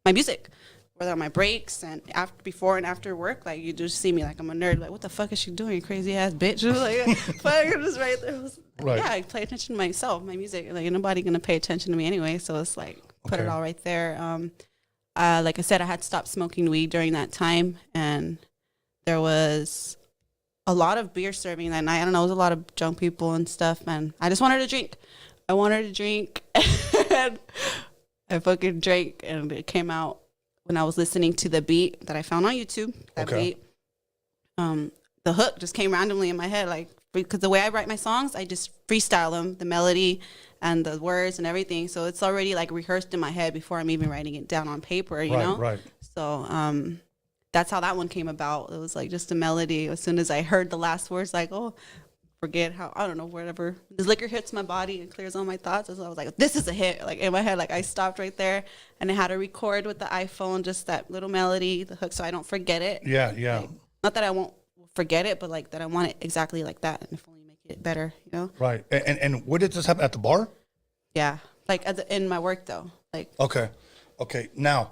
my music, whether on my breaks and before and after work. Like you just see me like I'm a nerd. Like what the fuck is she doing, crazy ass bitch? Like, fuck, just right there. Right. Yeah, I pay attention to myself, my music. Like nobody gonna pay attention to me anyway. So it's like. Put it all right there. Like I said, I had stopped smoking weed during that time, and there was a lot of beer serving that night. I don't know, it was a lot of drunk people and stuff, and I just wanted to drink. I wanted to drink, and I fucking drank, and it came out when I was listening to the beat that I found on YouTube. That beat, the hook just came randomly in my head, like because the way I write my songs, I just freestyle them, the melody and the words and everything. So it's already like rehearsed in my head before I'm even writing it down on paper, you know? Right. So that's how that one came about. It was like just a melody. As soon as I heard the last words, like, oh, forget how, I don't know, whatever. This liquor hits my body and clears all my thoughts. So I was like, this is a hit. Like in my head, like I stopped right there and I had to record with the iPhone, just that little melody, the hook, so I don't forget it. Yeah. Like, not that I won't forget it, but like that I want it exactly like that. And if only make it better, you know? Right. And where did this happen? At the bar? Yeah. Like in my work though. Like Okay. Now.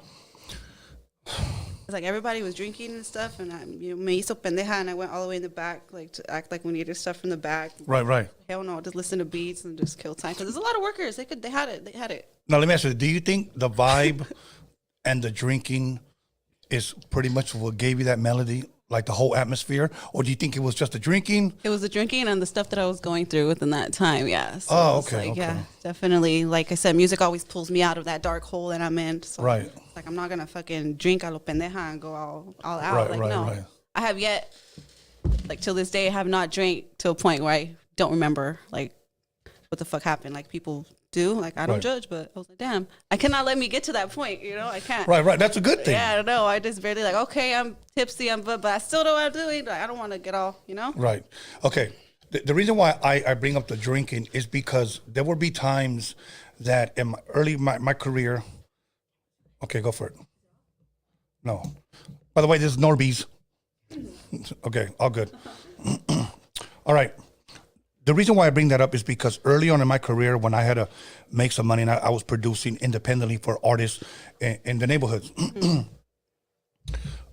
it's like everybody was drinking and stuff, and me hizo pendeja, and I went all the way in the back, like to act like we needed stuff from the back. Right. Hell no, just listen to beats and just kill time because there's a lot of workers. They had it. Now, let me ask you, do you think the vibe and the drinking is pretty much what gave you that melody, like the whole atmosphere? Or do you think it was just the drinking? It was the drinking and the stuff that I was going through within that time, yeah. So Oh, it's okay, like, okay. yeah, definitely. Like I said, music always pulls me out of that dark hole that I'm in. So Right. it's like I'm not going to fucking drink a lo pendeja and go all out. Right, like, right, no. right. I have yet, like till this day, I have not drank to a point where I don't remember, like, what the fuck happened. Like people do. Like I don't Right. judge, but I was like, damn, I cannot let me get to that point. You know, I can't. Right. That's a good thing. Yeah, I don't know. I just barely like, okay, I'm tipsy, but I still know what I'm doing. Like, I don't want to get all, you know. Right. Okay. The reason why I bring up the drinking is because there will be times that in my career. Okay, go for it. No. By the way, this is Norby's. Okay, all good. All right. The reason why I bring that up is because early on in my career, when I had to make some money and I was producing independently for artists in the neighborhoods,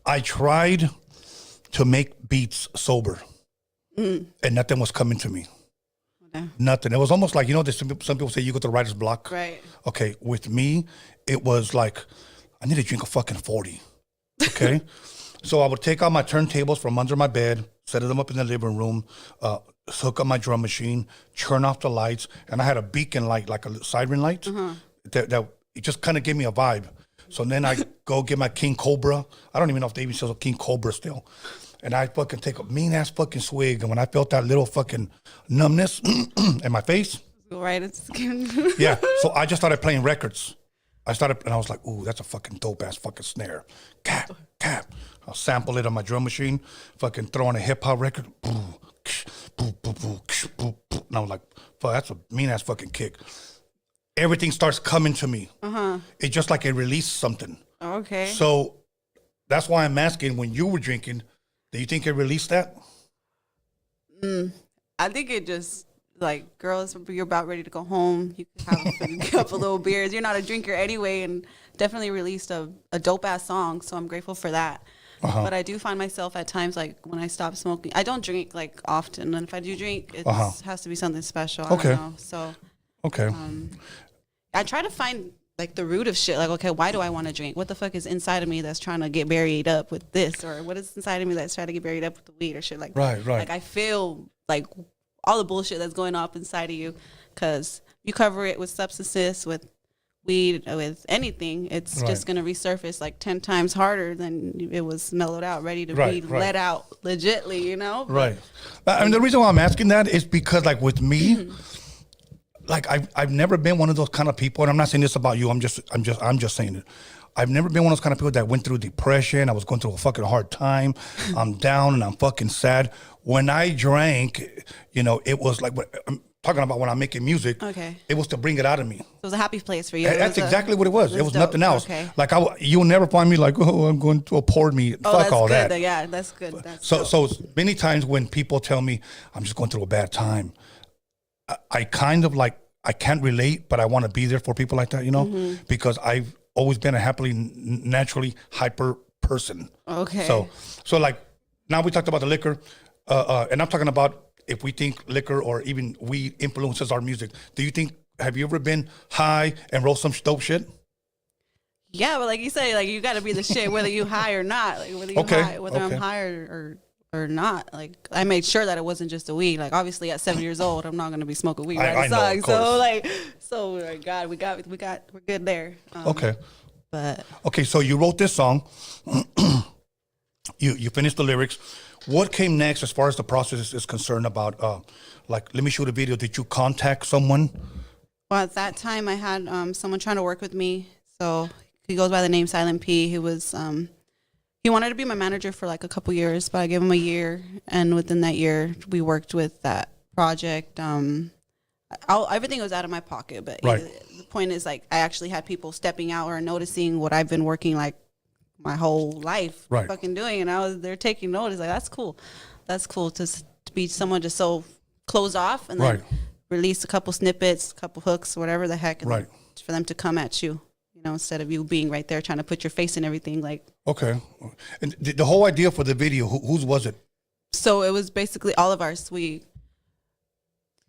I tried to make beats sober, and nothing was coming to me. Okay. Nothing. It was almost like, some people say you go to writer's block. Right. Okay, with me, it was like, I need to drink a fucking 40. Okay? So I would take out my turntables from under my bed, set them up in the living room, hook up my drum machine, turn off the lights, and I had a beacon light, like a siren light, that it just kind of gave me a vibe. So then I go get my King Cobra. I don't even know if they even sell a King Cobra still. And I fucking take a mean-ass fucking swig. And when I felt that little fucking numbness in my face. Right. It's yeah. So I just started playing records. And I was like, ooh, that's a fucking dope-ass fucking snare. Cap. I'll sample it on my drum machine, fucking throw on a hip-hop record. And I was like, fuck, that's a mean-ass fucking kick. Everything starts coming to me. It's just like it released something. Okay. So that's why I'm asking, when you were drinking, do you think it released that? I think it just, like, girls, you're about ready to go home. You can have a couple little beers. You're not a drinker anyway, and definitely released a dope-ass song, so I'm grateful for that. But I do find myself at times, like, when I stop smoking, I don't drink, like, often. And if I do drink, it has to be something special. I don't know. So, I try to find, like, the root of shit. Like, okay, why do I want to drink? What the fuck is inside of me that's trying to get buried up with this? Or what is inside of me that's trying to get buried up with the weed or shit like that? Right. Like, I feel, like, all the bullshit that's going on inside of you, because you cover it with substances, with weed, with anything, it's just going to resurface like 10 times harder than it was mellowed out, ready to be let out legitly, you know? Right. I mean, the reason why I'm asking that is because, like, with me, like, I've never been one of those kind of people, and I'm not saying this about you, I'm just saying it. I've never been one of those kind of people that went through depression. I was going through a fucking hard time. I'm down and I'm fucking sad. When I drank, you know, it was like, I'm talking about when I'm making music, it was to bring it out of me. So it was a happy place for you. That's exactly what it was. It was dope. Nothing else. Okay. Like, you'll never find me like, oh, I'm going to pour me. Fuck all good. that. Yeah, that's good. That's so many times when people tell me I'm just going through a bad time, I kind of like, I can't relate, but I want to be there for people like that, you know, because I've always been a happily, naturally hyper person. Okay. So like, now we talked about the liquor, and I'm talking about if we think liquor or even weed influences our music. Do you think, have you ever been high and wrote some dope shit? Yeah, but like you say, like, you got to be the shit whether you high or not. Like, whether I'm high or not. Like, I made sure that it wasn't just a weed. Like, obviously at 7 years old, I'm not gonna be smoking weed right song. So God, we're good there. So you wrote this song. you finished the lyrics. What came next as far as the process is concerned about, like, let me shoot a video? Did you contact someone? Well, at that time, I had someone trying to work with me. So he goes by the name Silent P. He was, he wanted to be my manager for like a couple years, but I gave him a year. And within that year, we worked with that project. Everything was out of my pocket. But the point is, like, I actually had people stepping out or noticing what I've been working, like, my whole life fucking doing, and they're taking notice. Like, that's cool to be someone just so closed off and then release a couple snippets, a couple hooks, whatever the heck, and for them to come at you, you know, instead of you being right there trying to put your face in everything. Like, and the whole idea for the video, whose was it? So it was basically all of ours.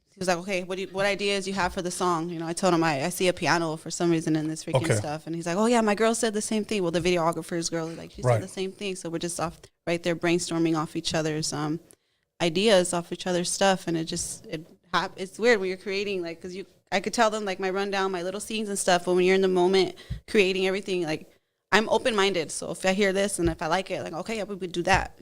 He was like, okay, what ideas you have for the song? You know, I told him I see a piano for some reason in this freaking stuff. And he's like, oh, yeah, my girl said the same thing. Well, the videographer's girl, like, she said the same thing. So we're just right there brainstorming off each other's ideas, off each other's stuff. And it's weird when you're creating, like, because I could tell them, like, my rundown, my little scenes and stuff. But when you're in the moment creating everything, like, I'm open-minded. So if I hear this and if I like it, like, okay, yeah, we would do that.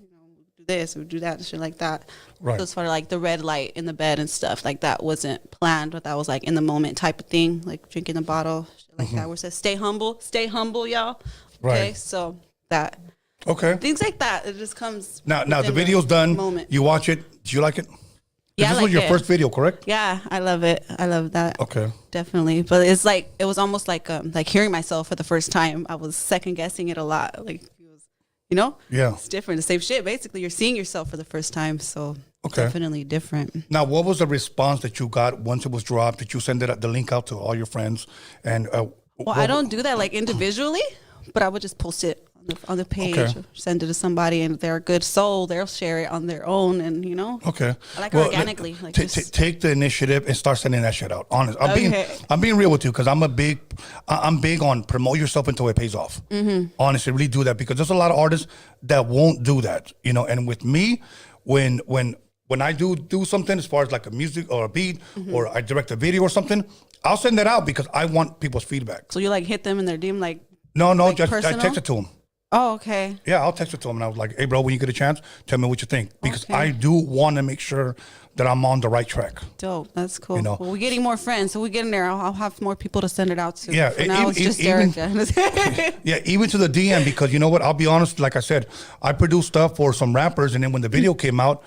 This or do that and shit like that. So as far as like the red light in the bed and stuff, like, that wasn't planned, but that was like in the moment type of thing, like drinking the bottle, shit like that, where it says stay humble, y'all. Okay, so that things like that, it just comes. Now the video's done. Moment. You watch it. Do you like it? Yeah, this was your first video, correct? Yeah, I love it. I love that. Okay, definitely. But it's like, it was almost like hearing myself for the first time. I was second guessing it a lot, like. You know? Yeah. It's different. The same shit. Basically, you're seeing yourself for the first time. So definitely different. Now, what was the response that you got once it was dropped? Did you send the link out to all your friends? And well, I don't do that like individually, but I would just post it on the page, or send it to somebody, and if they're a good soul, they'll share it on their own, and you know. I like organically. Like, take the initiative and start sending that shit out. Honest, I'm being real with you, because I'm big on promote yourself until it pays off. Honestly, really do that, because there's a lot of artists that won't do that, you know. And with me, when when I do something as far as like a music or a beat or I direct a video or something, I'll send that out because I want people's feedback. So you like hit them in their DM like? No, like just personal? I text it to them. Oh, okay. Yeah, I'll text it to them and I was like, hey, bro, when you get a chance, tell me what you think. Because Okay. I do want to make sure that I'm on the right track. Dope. That's cool. You know. Well, we're getting more friends, so we get in there. I'll have more people to send it out to. Yeah, For now it's just even- Erica. Yeah, even to the DM, because you know what? I'll be honest, like I said, I produced stuff for some rappers, and then when the video came out,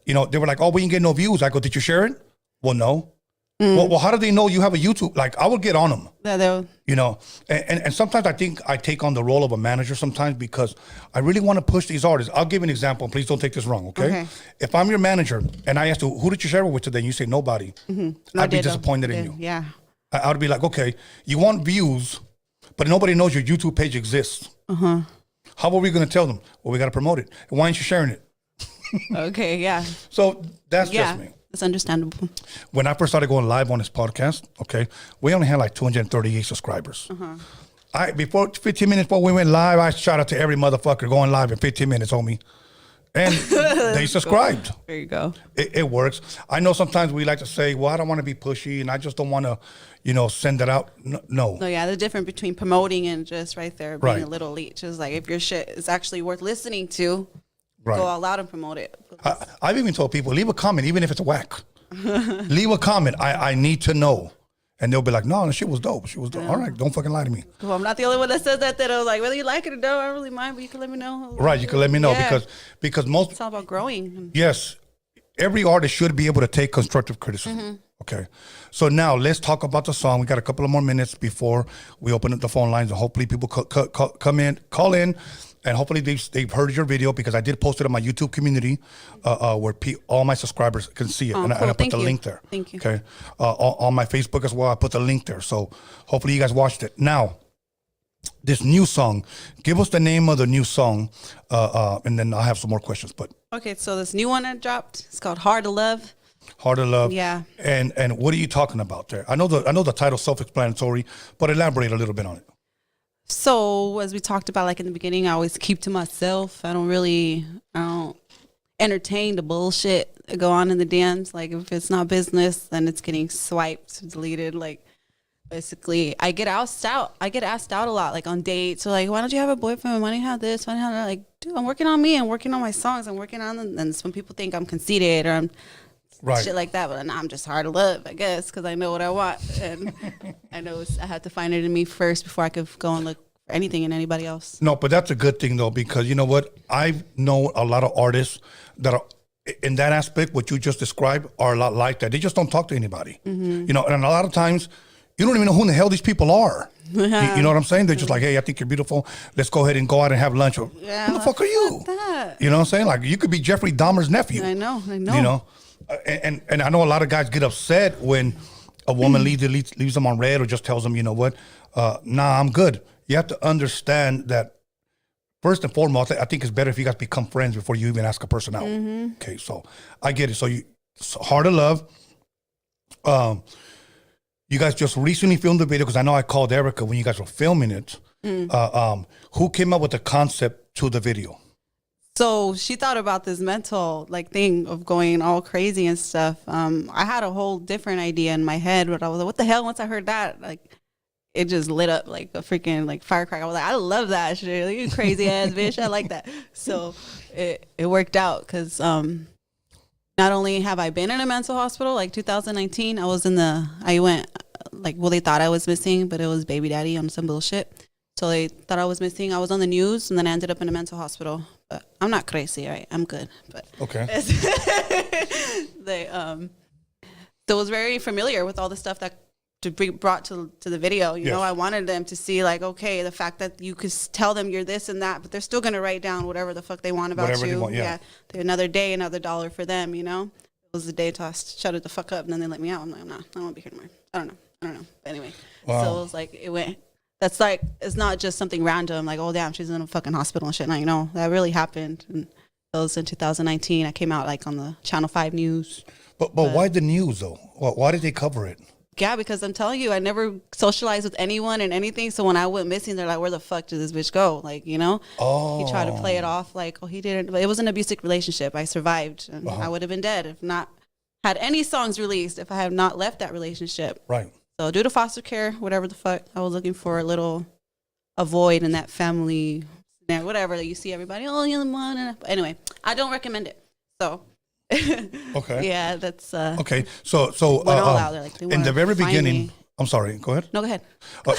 you know, they were like, oh, we didn't get no views. I go, did you share it? Well, no. Well, how do they know you have a YouTube? Like, I would get on them. Yeah, they'll- You know, and sometimes I think I take on the role of a manager sometimes because I really want to push these artists. I'll give you an example. Please don't take this wrong, okay? Okay. If I'm your manager and I ask you, who did you share it with today? And you say nobody. No, I'd be ditto. disappointed in you. Yeah. I would be like, okay, you want views, but nobody knows your YouTube page exists. How are we going to tell them? Well, we got to promote it. Why aren't you sharing it? Okay, yeah. So that's Yeah. just me. That's understandable. When I first started going live on this podcast, okay, we only had like 238 subscribers. Before 15 minutes before we went live, I shout out to every motherfucker going live in 15 minutes, homie. And they subscribed. There you go. It works. I know sometimes we like to say, well, I don't want to be pushy and I just don't want to, you know, send it out. No. No, yeah, the difference between promoting and just right there being Right. a little leech is like if your shit is actually worth listening to, Right. go all out and promote it. I've even told people, leave a comment, even if it's whack. Leave a comment. I need to know. And they'll be like, no, the shit was dope. She was dope. All right, don't fucking lie to me. Well, I'm not the only one that says that. I was like, whether you like it or don't, I don't really mind, but you can let me know. Right, you can let me know Yeah. because most, It's all about growing. yes, every artist should be able to take constructive criticism. Okay. So now let's talk about the song. We got a couple of more minutes before we open up the phone lines, and hopefully people call in, and hopefully they've heard your video because I did post it on my YouTube community where all my subscribers can see it, and cool. I put Thank the you. link there. Thank you. Okay. On my Facebook as well, I put the link there. So hopefully you guys watched it. Now, this new song, give us the name of the new song, and then I'll have some more questions. But Okay, so this new one I dropped, it's called Hard to Love. Hard to Love. Yeah. And what are you talking about there? I know the title's self-explanatory, but elaborate a little bit on it. So as we talked about, like in the beginning, I always keep to myself. I don't entertain the bullshit that go on in the DMs. Like if it's not business, then it's getting swiped, deleted. Like basically, I get asked out. I get asked out a lot, like on dates. So like, why don't you have a boyfriend? Why don't you have this? Why don't you have that? Like, dude, I'm working on me. I'm working on my songs. I'm working on them. And some people think I'm conceited or I'm Right. shit like that, but I'm just hard to love, I guess, because I know what I want, and I know I had to find it in me first before I could go and look for anything in anybody else. No, but that's a good thing though, because you know what? I know a lot of artists that are in that aspect. What you just described are a lot like that. They just don't talk to anybody. You know, and a lot of times you don't even know who in the hell these people are. You know what I'm saying? They're just like, hey, I think you're beautiful. Let's go ahead and go out and have lunch. Who the fuck are you? That. You know what I'm saying? Like you could be Jeffrey Dahmer's nephew. I know. You know, and I know a lot of guys get upset when a woman leaves them on red or just tells them, you know what, nah, I'm good. You have to understand that first and foremost, I think it's better if you guys become friends before you even ask a person out. Okay, so I get it. So Hard to Love. You guys just recently filmed the video because I know I called Erica when you guys were filming it. Who came up with the concept to the video? So she thought about this mental thing of going all crazy and stuff. I had a whole different idea in my head, but I was like, what the hell? Once I heard that, it just lit up like a freaking firecracker. I was like, I love that shit. Like, you crazy ass bitch. I like that. So it worked out because not only have I been in a mental hospital, 2019, I went, they thought I was missing, but it was baby daddy on some bullshit. So they thought I was missing. I was on the news, and then I ended up in a mental hospital. But I'm not crazy, right? I'm good. But Okay. So it was very familiar with all the stuff that brought to the video. You know, I wanted them to see okay, the fact that you could tell them you're this and that, but they're still gonna write down whatever the fuck they want about Whatever you. they want, yeah. Another day, another dollar for them. You know, it was the day to shut it the fuck up, and then they let me out. I'm like, I don't want to be here anymore. I don't know. But anyway, Wow. So it was it went. That's it's not just something random, oh damn, she's in a fucking hospital and shit. Now, that really happened. And that was in 2019. I came out on the Channel 5 news. But why the news though? Why did they cover it? Yeah, because I'm telling you, I never socialized with anyone and anything. So when I went missing, they're like, where the fuck did this bitch go? Like, you know, he tried to play it off like, oh, he didn't. But it was an abusive relationship. I survived, and I would have been dead if not had any songs released, if I had not left that relationship. Right. So due to foster care, whatever the fuck, I was looking for a void in that family, whatever that you see everybody, oh, you're the one. Anyway, I don't recommend it. So. Okay. Yeah, that's okay. So went all out there, like, in the very beginning, me. I'm sorry. Go ahead. No, go ahead.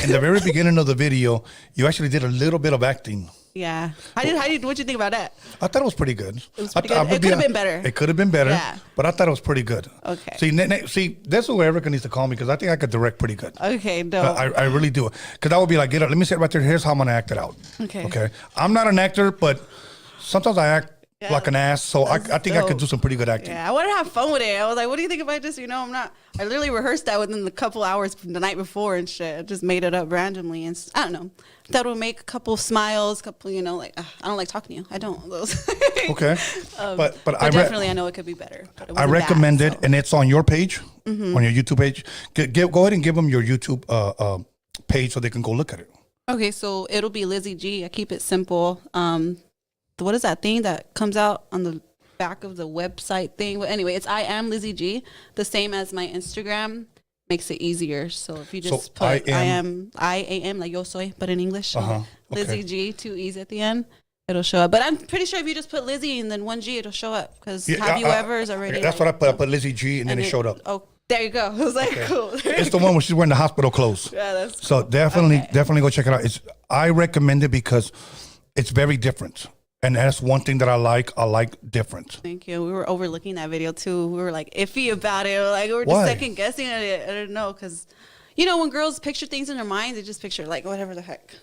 In the very beginning of the video, you actually did a little bit of acting. Yeah. What'd you think about that? I thought it was pretty good. It was pretty good. It could have been better. It could have been better. Yeah. But I thought it was pretty good. Okay. See, that's who Erica needs to call me because I think I could direct pretty good. Okay, no. I really do. Because I would be like, get up, let me sit right there. Here's how I'm going to act it out. Okay. Okay. I'm not an actor, but sometimes I act like an ass. So I think I could do some pretty good acting. Yeah, I want to have fun with it. I was like, what do you think if I just, I literally rehearsed that within the couple hours from the night before and shit. I just made it up randomly. And I don't know. That would make a couple smiles, I don't like talking to you. I don't. Those. Okay. But I definitely I know it could be better. I recommend it, and it's on your page, on your YouTube page. Go ahead and give them your YouTube page so they can go look at it. Okay, so it'll be Lizzy G. I keep it simple. What is that thing that comes out on the back of the website thing? But anyway, it's I am Lizzy G, the same as my Instagram. Makes it easier. So if you just put I am like yo soy, but in English, Lizzy G, 2 E's at the end, it'll show up. But I'm pretty sure if you just put Lizzy and then 1 G, it'll show up because Have You Ever is already. That's what I put. I put Lizzy G and then it showed up. Oh, there you go. I was like, cool. It's the one where she's wearing the hospital clothes. Yeah, that's so cool. Definitely go check it out. I recommend it because it's very different. And that's one thing that I like. I like different. Thank you. We were overlooking that video too. We were like iffy about it. We were just second guessing at it. I don't know. Because, when girls picture things in their minds, they just picture like whatever the heck.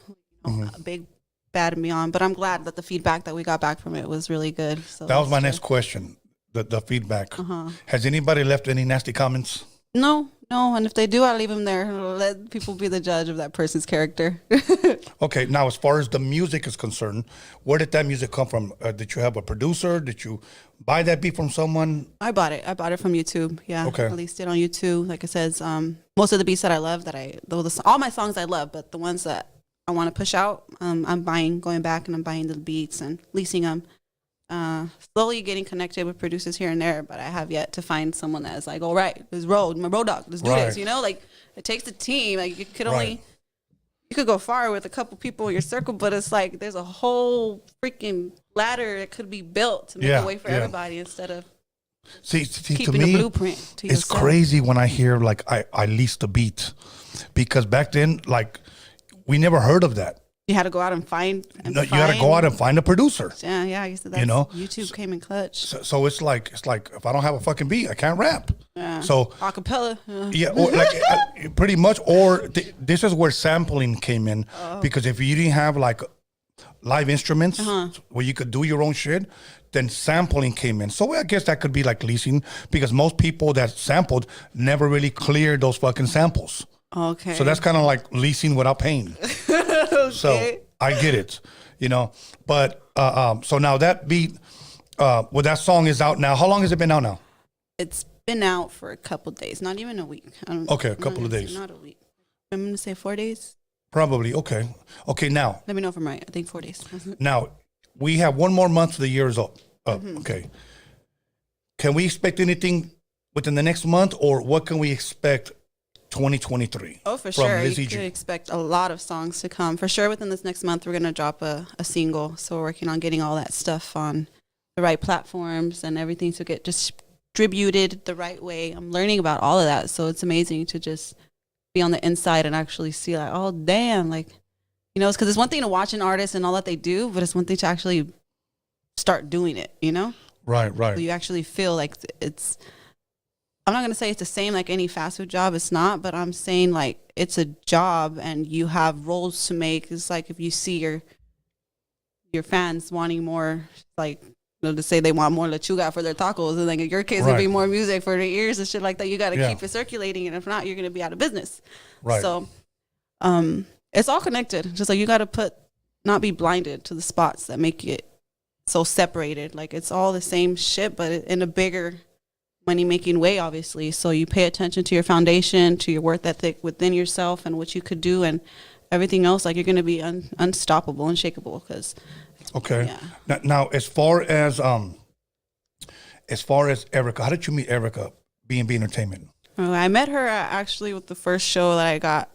Big, bad, and beyond. But I'm glad that the feedback that we got back from it was really good. So that was my next question. The feedback. Has anybody left any nasty comments? No. And if they do, I'll leave them there. Let people be the judge of that person's character. Okay. Now, as far as the music is concerned, where did that music come from? Did you have a producer? Did you buy that beat from someone? I bought it from YouTube. Yeah. Okay. I released it on YouTube. Like I said, most of the beats that I love, all my songs I love, but the ones that I want to push out, I'm going back and I'm buying the beats and leasing them. Slowly getting connected with producers here and there, but I have yet to find someone that is like, all right, let's roll, my road dog, let's do this. Like it takes a team. Like you could go far with a couple people in your circle, but it's like there's a whole freaking ladder that could be built to make a way for everybody instead of keeping to me, a blueprint to it's yourself. crazy when I hear like I leased a beat, because back then like we never heard of that. You had to go out and find. You had to go out and find a producer. Yeah. I guess that's YouTube came in clutch. So it's like if I don't have a fucking beat, I can't rap. Yeah. So acapella. Yeah, or like pretty much. Or this is where sampling came in, because if you didn't have like live instruments where you could do your own shit, then sampling came in. So I guess that could be like leasing, because most people that sampled never really cleared those fucking samples. Okay. So that's kind of like leasing without paying. Okay. So I get it, But so now that beat, that song is out now. How long has it been out now? It's been out for a couple of days, not even a week. Okay, a couple of days. Not a week. I'm going to say 4 days. Probably. Okay, now. Let me know if I'm right. I think 4 days. Now, we have 1 more month. The year is up. Okay. Can we expect anything within the next month, or what can we expect 2023? Oh, for sure. Lizzy You G? can expect a lot of songs to come. For sure, within this next month, we're going to drop a single. So we're working on getting all that stuff on the right platforms and everything to get distributed the right way. I'm learning about all of that. So it's amazing to just be on the inside and actually see like, oh, damn. Like, it's because it's one thing to watch an artist and all that they do, but it's one thing to actually start doing it, Right. So you actually feel like it's... I'm not going to say it's the same like any fast food job. It's not, but I'm saying like it's a job and you have roles to make. It's like if you see your fans wanting more, like, to say they want more lechuga for their tacos, and like in your case, it'd be more music for their ears and shit like that. You got to keep it circulating, and if not, you're going to be out of business. Right. So, it's all connected. Just like you got to not be blinded to the spots that make it so separated. Like it's all the same shit, but in a bigger money making way, obviously. So you pay attention to your foundation, to your work ethic within yourself, and what you could do, and everything else. Like, you're going to be unstoppable, unshakable. Because okay. Yeah. Now, as far as Erica, how did you meet Erica? B&B Entertainment. I met her actually with the first show that I got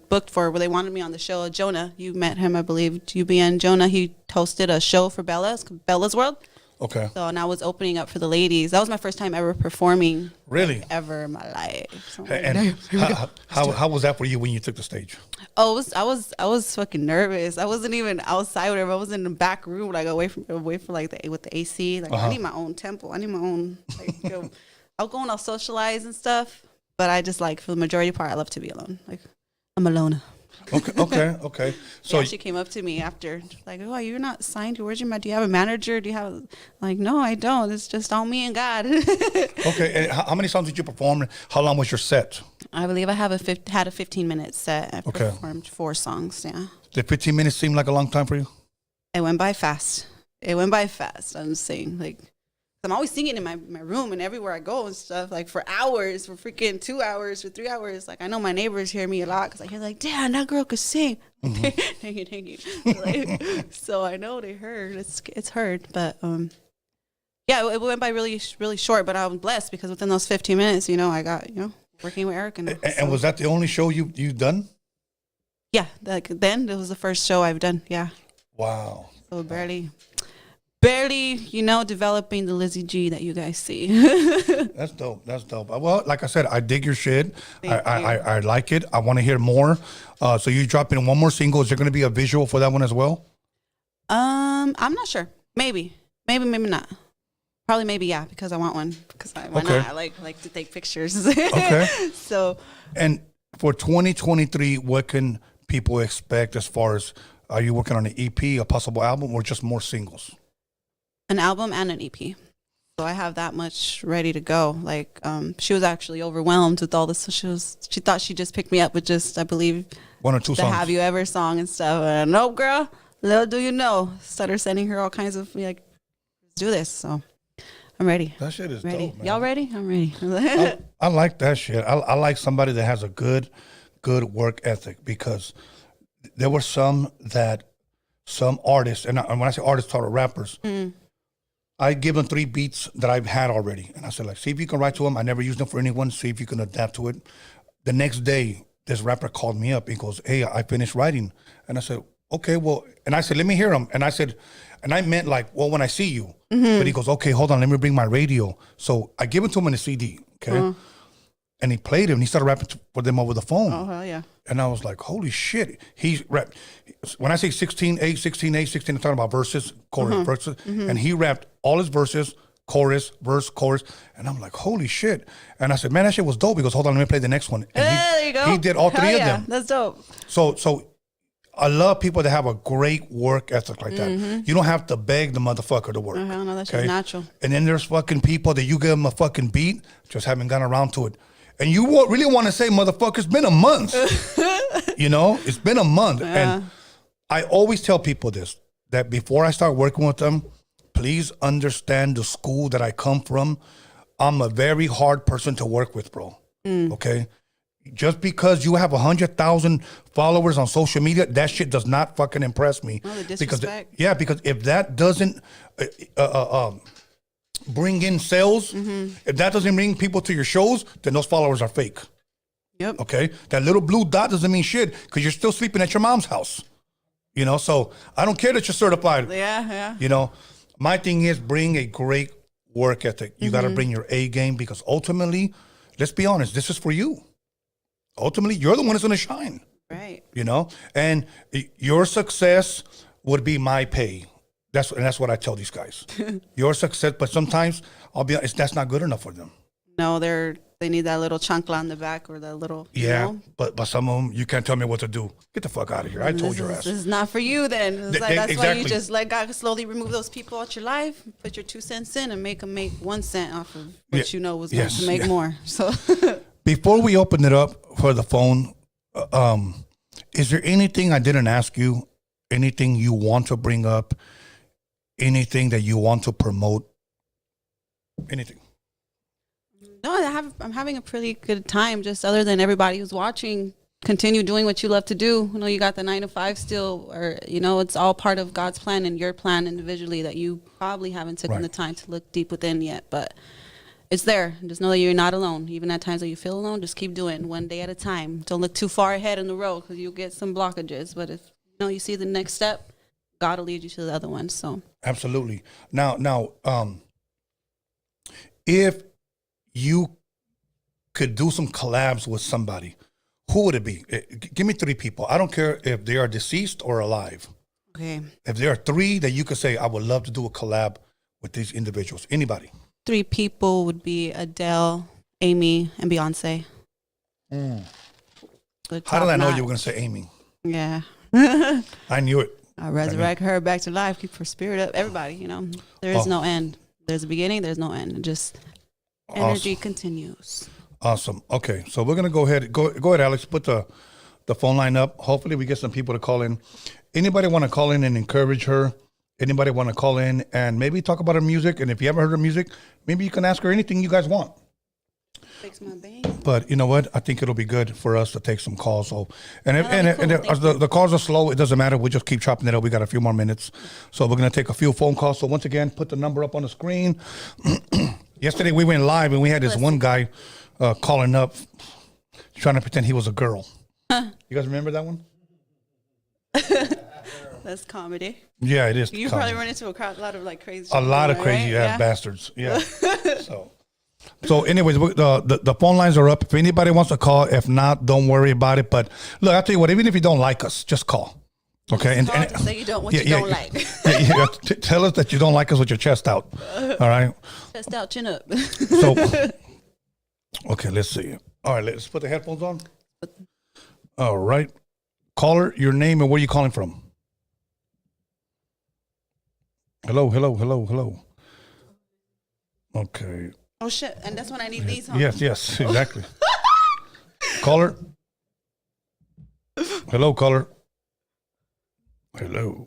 booked for, where they wanted me on the show. Jonah, you met him, I believe. UBN Jonah. He hosted a show for Bella's World. Okay. So, and I was opening up for the ladies. That was my first time ever performing. Really? Like, ever in my life. So And how was that for you when you took the stage? Oh, I was fucking nervous. I wasn't even outside, whatever. I was in the back room, like away from like with the AC. Like, I need my own temple. I need my own. Like, I'll go and I'll socialize and stuff. But I just, like, for the majority part, I love to be alone. Like, I'm alone. Okay. So yeah, she came up to me after, like, "Oh, you're not signed to where's your do you have a manager? Do you have?" Like, "No, I don't. It's just all me and God." Okay, and how many songs did you perform? How long was your set? I believe I had a 15-minute set. I Okay. performed 4 songs. Yeah. Did 15 minutes seem like a long time for you? It went by fast. I'm saying, like, I'm always singing in my room and everywhere I go and stuff, like, for hours, for freaking 2 hours, for 3 hours. Like, I know my neighbors hear me a lot because I hear, like, "Damn, that girl could sing." Thank you. Like, so I know they heard. It's heard. But, yeah, it went by really, really short. But I was blessed because within those 15 minutes, I got, working with Eric. And was that the only show you've done? Yeah, like, then it was the first show I've done. Yeah. Wow. So barely, developing the Lizzy G that you guys see. That's dope. Well, like I said, I dig your shit. Thank you. I like it. I want to hear more. So you dropping one more single. Is there going to be a visual for that one as well? I'm not sure. Maybe not. Probably maybe, yeah, because I want one. Because why not? I like to take pictures. Okay. So. And for 2023, what can people expect as far as, are you working on an EP, a possible album, or just more singles? An album and an EP. So I have that much ready to go. Like, she was actually overwhelmed with all this. So she thought she just picked me up with just, I believe, 1 or 2 the songs. Have You Ever song and stuff. And nope, girl. Little do you know. Started sending her all kinds of, like, let's do this. So I'm ready. That shit is ready. dope, man. Y'all ready? I'm ready. I like that shit. I like somebody that has a good work ethic, because there were some artists, and when I say artists, talk to rappers, I give them 3 beats that I've had already. And I said, like, see if you can write to them. I never used them for anyone. See if you can adapt to it. The next day, this rapper called me up. He goes, "Hey, I finished writing." And I said, "Okay, well," and I said, "Let me hear them." And I said, and I meant, like, "Well, when I see you." But he goes, "Okay, hold on. Let me bring my radio." So I give it to him in a CD. Okay. And he played it, and he started rapping for them over the phone. Oh, hell yeah. And I was like, holy shit. He rapped. When I say 16/8, 16/8, 16, I'm talking about verses, chorus, verses. And he rapped all his verses, chorus, verse, chorus. And I'm like, holy shit. And I said, man, that shit was dope. He goes, hold on, let me play the next one. And There you go. He did all 3 of them. That's dope. So I love people that have a great work ethic like that. You don't have to beg the motherfucker to work. Oh, hell no, that's just natural. And then there's fucking people that you give them a fucking beat, just haven't gotten around to it. And you really want to say, motherfucker, it's been a month. It's been a month. Yeah. And I always tell people this, that before I start working with them, please understand the school that I come from. I'm a very hard person to work with, bro. Okay? Just because you have 100,000 followers on social media, that shit does not fucking impress me. Oh, the disrespect. Because if that doesn't bring in sales, if that doesn't bring people to your shows, then those followers are fake. Yep. Okay? That little blue dot doesn't mean shit, because you're still sleeping at your mom's house. So I don't care that you're certified. Yeah. My thing is, bring a great work ethic. You got to bring your A game, because ultimately, let's be honest, this is for you. Ultimately, you're the one that's going to shine. Right. And your success would be my pay. That's what I tell these guys. Your success, but sometimes I'll be honest, that's not good enough for them. No, they need that little chancla on the back, or that little. But some of them, you can't tell me what to do. Get the fuck out of here. I told your ass. This is not for you then. That's exactly. why you just let God slowly remove those people out your life, put your 2 cents in, and make them make 1 cent off of what was going to make more. So before we open it up for the phone, is there anything I didn't ask you? Anything you want to bring up? Anything that you want to promote? Anything? No, I'm having a pretty good time. Just other than everybody who's watching, continue doing what you love to do. You got the 9 to 5 still, or it's all part of God's plan and your plan individually that you probably haven't taken the time to look deep within yet, but it's there. Just know that you're not alone. Even at times that you feel alone, just keep doing one day at a time. Don't look too far ahead in the road because you'll get some blockages. But if you see the next step, God will lead you to the other one. So absolutely. Now, if you could do some collabs with somebody, who would it be? Give me 3 people. I don't care if they are deceased or alive. Okay. If there are 3 that you could say, I would love to do a collab with these individuals. Anybody? 3 people would be A.DA, Amy, and Beyonce. How did I know you were going to say Amy? Yeah. I knew it. I'll resurrect her back to life, keep her spirit up. Everybody, there is no end. There's a beginning, there's no end. Just energy continues. Awesome. Okay, so we're gonna go ahead. Go ahead, Alex. Put the phone line up. Hopefully, we get some people to call in. Anybody want to call in and encourage her? Anybody want to call in and maybe talk about her music? And if you haven't heard her music, maybe you can ask her anything you guys want. Fix my bang. But you know what? I think it'll be good for us to take some calls. So, if the calls are slow, it doesn't matter. We just keep chopping it up. We got a few more minutes, so we're gonna take a few phone calls. So once again, put the number up on the screen. Yesterday we went live and we had this one guy calling up, trying to pretend he was a girl. You guys remember that one? That's comedy. Yeah, it is. You probably run into a lot of crazy. A lot of crazy ass bastards. Yeah. So anyways, the phone lines are up. If anybody wants to call, if not, don't worry about it. But look, I'll tell you what, even if you don't like us, just call. Okay. And say you don't don't like. Tell us that you don't like us with your chest out. All right. Chest out, chin up. So, okay, let's see. All right, let's put the headphones on. All right. Caller, your name and where you calling from? Hello. Okay. Oh shit! And that's when I need these. Huh? Yes, exactly. Caller. Hello, caller. Hello.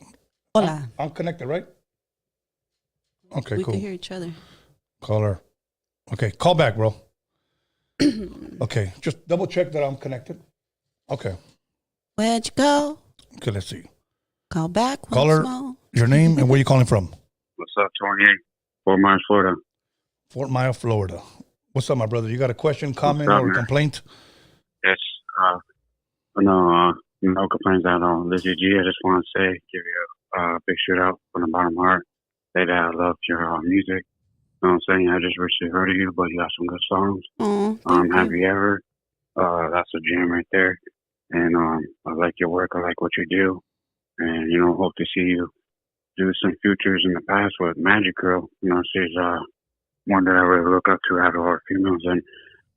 Hola. I'm connected, right? Okay, we cool. We can hear each other. Caller. Okay, call back, bro. Okay, just double check that I'm connected. Okay. Where'd you go? Okay, let's see. Call back. Caller, your name and where you calling from? What's up, Tony? Fort Myers, Florida. Fort Myers, Florida. What's up, my brother? You got a question, comment, or a complaint? Yes. No complaints at all. Lizzy G, I just want to say, give you a big shout out from the bottom of my heart. Say that I love your music. You know what I'm saying? I just recently heard of you, but you got some good songs. Have you ever? That's a jam right there. And I like your work. I like what you do. And, hope to see you do some futures in the past with Magic Girl. She's one that I really look up to out of our females. And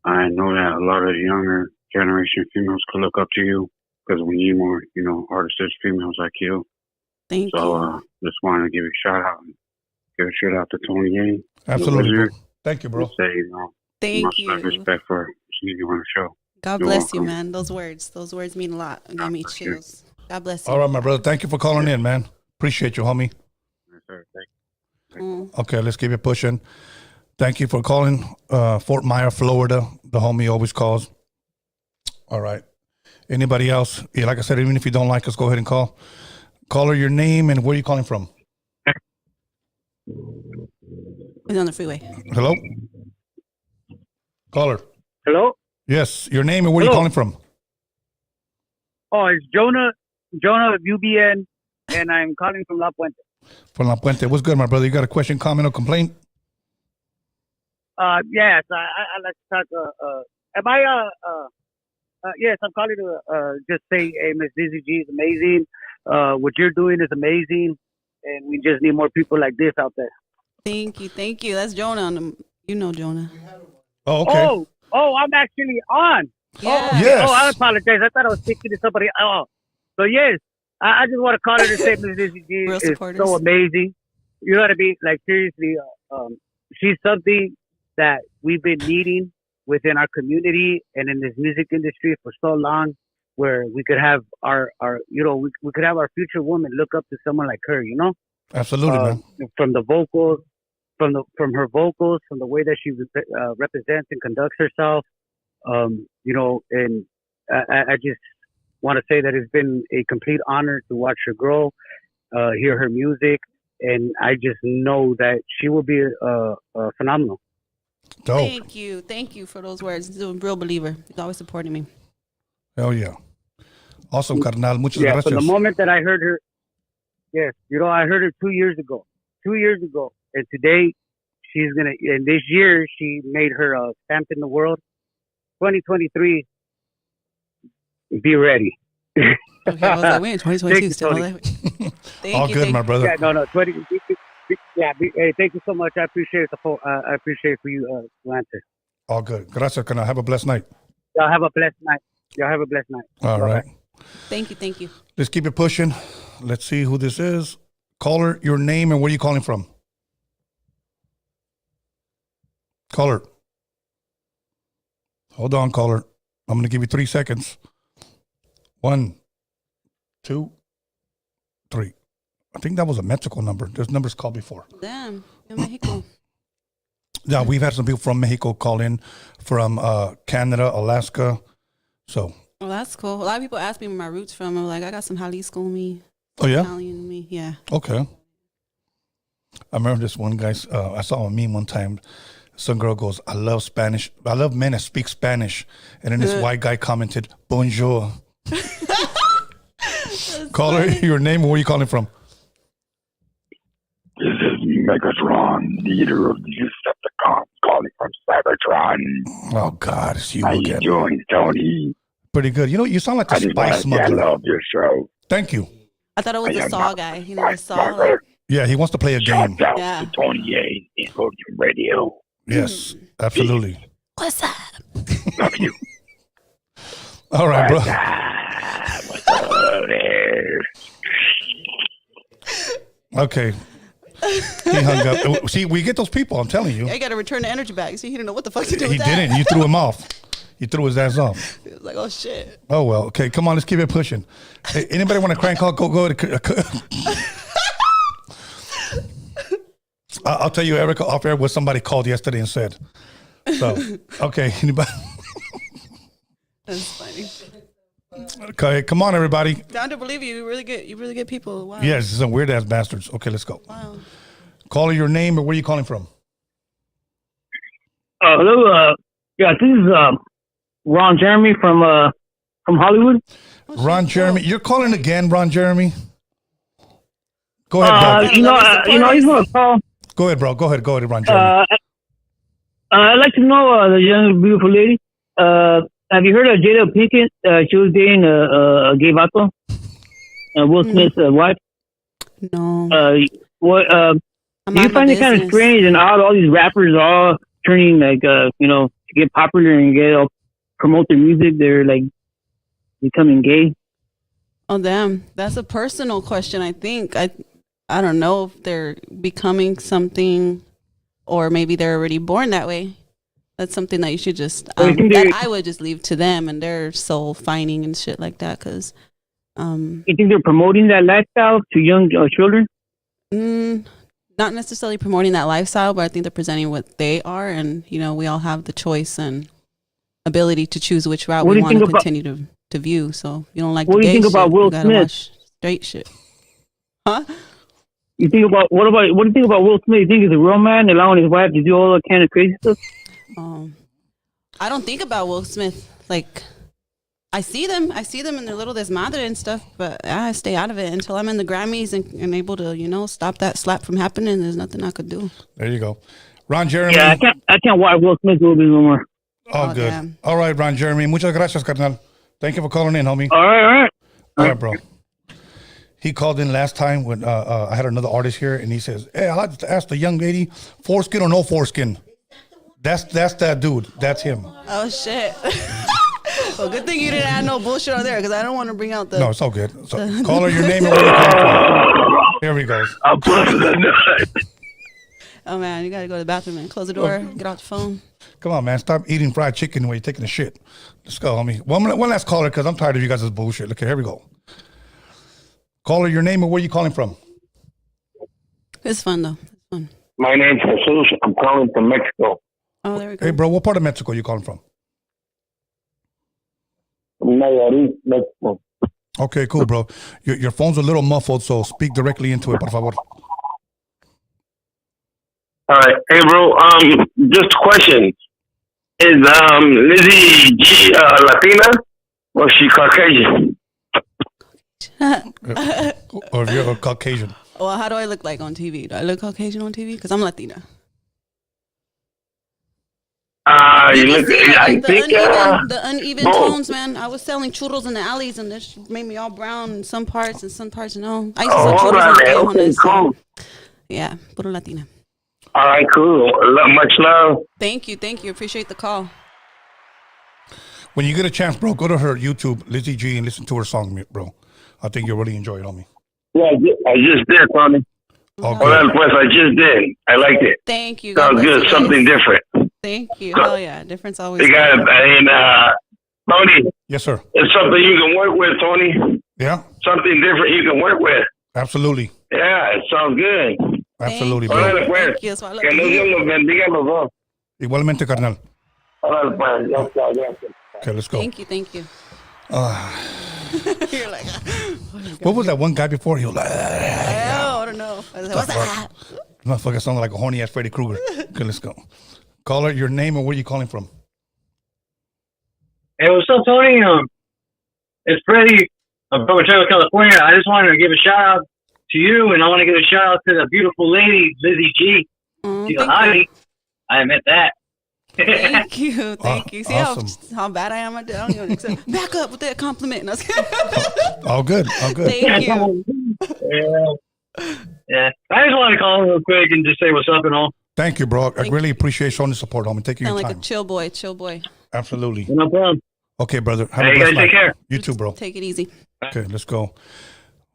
I know that a lot of the younger generation females could look up to you because we need more, artists, females like you. Thank you. So just wanted to give you a shout out. Give a shout out to Tony A. Absolutely, bro. Thank you, bro. Say, thank much you. respect for seeing you on the show. God You're bless welcome. you, man. Those words mean a lot. It gave me chills. God bless you. All right, my brother. Thank you for calling in, man. Appreciate you, homie. Yes, sir. Thank you. Okay, let's keep it pushing. Thank you for calling Fort Myers, Florida. The homie always calls. All right. Anybody else? Yeah, like I said, even if you don't like us, go ahead and call. Caller, your name and where are you calling from? He's on the freeway. Hello? Caller. Hello? Yes, your name and where are you calling from? Oh, it's Jonah of UBN, and I'm calling from La Puente. From La Puente. What's good, my brother? You got a question, comment, or complaint? Yes, I'd like to talk. Yes, I'm calling to just say, hey, Miss Lizzy G is amazing. What you're doing is amazing, and we just need more people like this out there. Thank you. That's Jonah. You know Jonah. Oh, okay. Oh, I'm actually on. Yeah. Oh, Yes. Oh, I apologize. I thought I was speaking to somebody. Oh, so yes, I just want to call her to say Miss Lizzy G Real is supporters. so amazing. You know what I mean? Like, seriously, she's something that we've been needing within our community and in this music industry for so long, where we could have our we could have our future woman look up to someone like her, Absolutely, man. from the vocals from her vocals, from the way that she represents and conducts herself. And I just want to say that it's been a complete honor to watch her grow, hear her music, and I just know that she will be phenomenal. Dope. Thank you for those words. He's a real believer. He's always supporting me. Hell yeah. Awesome, carnal. Muchas Yeah, gracias. from the moment that I heard her, yes, I heard her 2 years ago. 2 years ago. And today, and this year, she made her stamp in the world. 2023, be ready. Okay, I was like, we're in 2022 still. All good, my brother. Yeah, no, hey, thank you so much. I appreciate I appreciate for you to answer. All good. Gracias, carnal. Have a blessed night. Y'all have a blessed night. All right. Thank you. Let's keep it pushing. Let's see who this is. Caller, your name and where are you calling from? Caller. Hold on, caller. I'm going to give you 3 seconds. 1, 2, 3. I think that was a Mexico number. There's numbers called before. Damn. In Mexico. Yeah, we've had some people from Mexico call in, from Canada, Alaska. So. Well, that's cool. A lot of people ask me where my roots from. I'm like, I got some Jalisco in me. Oh, yeah? Italian in me, yeah. Okay. I remember this one guy, I saw a meme one time. Some girl goes, I love Spanish. I love men that speak Spanish. And then this white guy commented, bonjour. Caller, your name and where are you calling from? This is Megatron, leader of the Decepticons, calling from Cybertron. Oh, God, it's you How again. you doing, Tony? Pretty good. You know, you sound like a spice smuggler. I love your show. Thank you. I thought it was the Saw guy. You know, the Saw. Like, yeah, he wants to play a game. Shout out to Tony A in Roadium Radio. Yes, absolutely. What's up? Love you. All right, bro. What's up there? Okay. He hung up. See, we get those people, I'm telling you. I got to return the energy back. See, he didn't know what the fuck to do He with that. didn't. You threw him off. You threw his ass off. He was like, oh, shit. Oh, well. Okay, come on. Let's keep it pushing. Hey, anybody want to crank call? Go. I'll tell you, Erica, off air, what somebody called yesterday and said. So, okay. Anybody? That's funny. Okay, come on, everybody. Down to believe you. You really get people. Wow. Yes, some weird ass bastards. Okay, let's go. Wow. Call your name or where are you calling from? Hello. Yeah, this is Ron Jeremy from Hollywood. Ron Jeremy, you're calling again, Ron Jeremy. Go ahead, bro. I just want to call. Go ahead, bro. Go ahead, Ron Jeremy. I'd like to know the young beautiful lady. Have you heard of Jada Pinkett? She was dating a gay vato, Will Smith's wife. No. Do you find it kind of strange and odd? All these rappers are all turning to get popular and promote their music. They're like becoming gay. Oh, damn. That's a personal question, I think. I don't know if they're becoming something or maybe they're already born that way. That's something that you should just, I would just leave to them and their soul finding and shit like that. Cause, you think they're promoting that lifestyle to young children? Not necessarily promoting that lifestyle, but I think they're presenting what they are. And, we all have the choice and ability to choose which route we want to continue to view. So you don't like what the do gay you think shit, about Will you gotta Smith? watch straight shit. Huh? What do you think about Will Smith? You think he's a real man allowing his wife to do all that kind of crazy stuff? I don't think about Will Smith. Like, I see them in their little desmadre and stuff, but I stay out of it until I'm in the Grammys and able to, stop that slap from happening. There's nothing I could do. There you go. Ron Jeremy. Yeah, I can't watch Will Smith movies no more. Oh, good. Damn. All right, Ron Jeremy. Muchas gracias, carnal. Thank you for calling in, homie. All right. All right, bro. He called in last time when I had another artist here, and he says, "Hey, I'd like to ask the young lady, foreskin or no foreskin?" That's that dude. That's him. Oh, shit. Well, good thing you didn't add no bullshit on there, because I don't want to bring out the... No, it's all good. So, call her your name and where you come from. Here he goes. I'm busting the nut. Oh, man, you got to go to the bathroom and close the door, get off the phone. Come on, man. Stop eating fried chicken while you're taking a shit. Let's go, homie. One last caller, because I'm tired of you guys' bullshit. Look, here we go. Caller your name and where you calling from? It's fun, though. It's fun. My name's Jesus. I'm calling from Mexico. Oh, there we go. Hey, bro, what part of Mexico you calling from? Nayarit, Mexico. Okay, cool, bro. Your phone's a little muffled, so speak directly into it, por favor. All right. Hey, bro. Just a question. Is Lizzy G Latina or she Caucasian? Or if you're a Caucasian. Well, how do I look like on TV? Do I look Caucasian on TV? Because I'm Latina. You look. I think the uneven tones, man. I was selling churros in the alleys, and this made me all brown in some parts and some parts no. I used to sell churros in the okay, cool. Yeah, puro Latina. All right, cool. Much love. Thank you. Appreciate the call. When you get a chance, bro, go to her YouTube, Lizzy G, and listen to her song, bro. I think you'll really enjoy it, homie. Yeah, I just did, Tony. Okay. I just did. I liked it. Thank you. Sounds good. Something different. Thank you. Hell yeah. Difference always. You got Tony. Yes, sir. It's something you can work with, Tony. Yeah. Something different you can work with. Absolutely. Yeah, it sounds good. Absolutely, bro. Órale, pues. Thank you. That's why I love Que you. Dios los bendiga a los dos. Igualmente, carnal. Órale, pues. Gracias. Okay, let's go. Thank you. You're like, what was that one guy before? He was like, I don't know. I was like, what's that? Motherfucker sounded like a horny ass Freddy Krueger. Okay, let's go. Caller, your name and where you calling from? Hey, what's up, Tony? It's Freddie. I'm from Chicano, California. I just wanted to give a shout out to you, and I want to give a shout out to the beautiful lady, Lizzy G. She's a hottie. I admit that. Thank you. See awesome. how bad I am? I don't even accept. Back up with that compliment. All good. Thank you. Yeah. I just want to call real quick and just say what's up and all. Thank you, bro. I really appreciate showing the support, homie. Take your Sound time. like a chill boy. Absolutely. No problem. Okay, brother. Have Hey, a you blessed guys take night. care. You too, bro. Take it easy. Okay, let's go.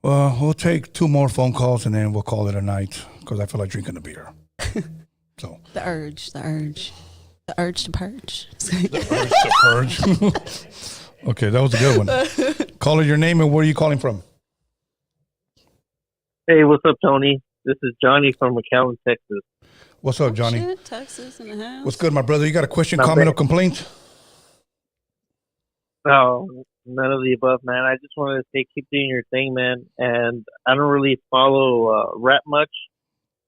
We'll take 2 more phone calls and then we'll call it a night because I feel like drinking a beer. So The urge to purge. the purge. Okay, that was a good one. Caller, your name and where are you calling from? Hey, what's up, Tony? This is Johnny from McAllen, Texas. What's up, Johnny? Shit, Texas in the house. What's good, my brother? You got a question, Not comment, bad. or complaint? No, none of the above, man. I just wanted to say keep doing your thing, man. And I don't really follow rap much,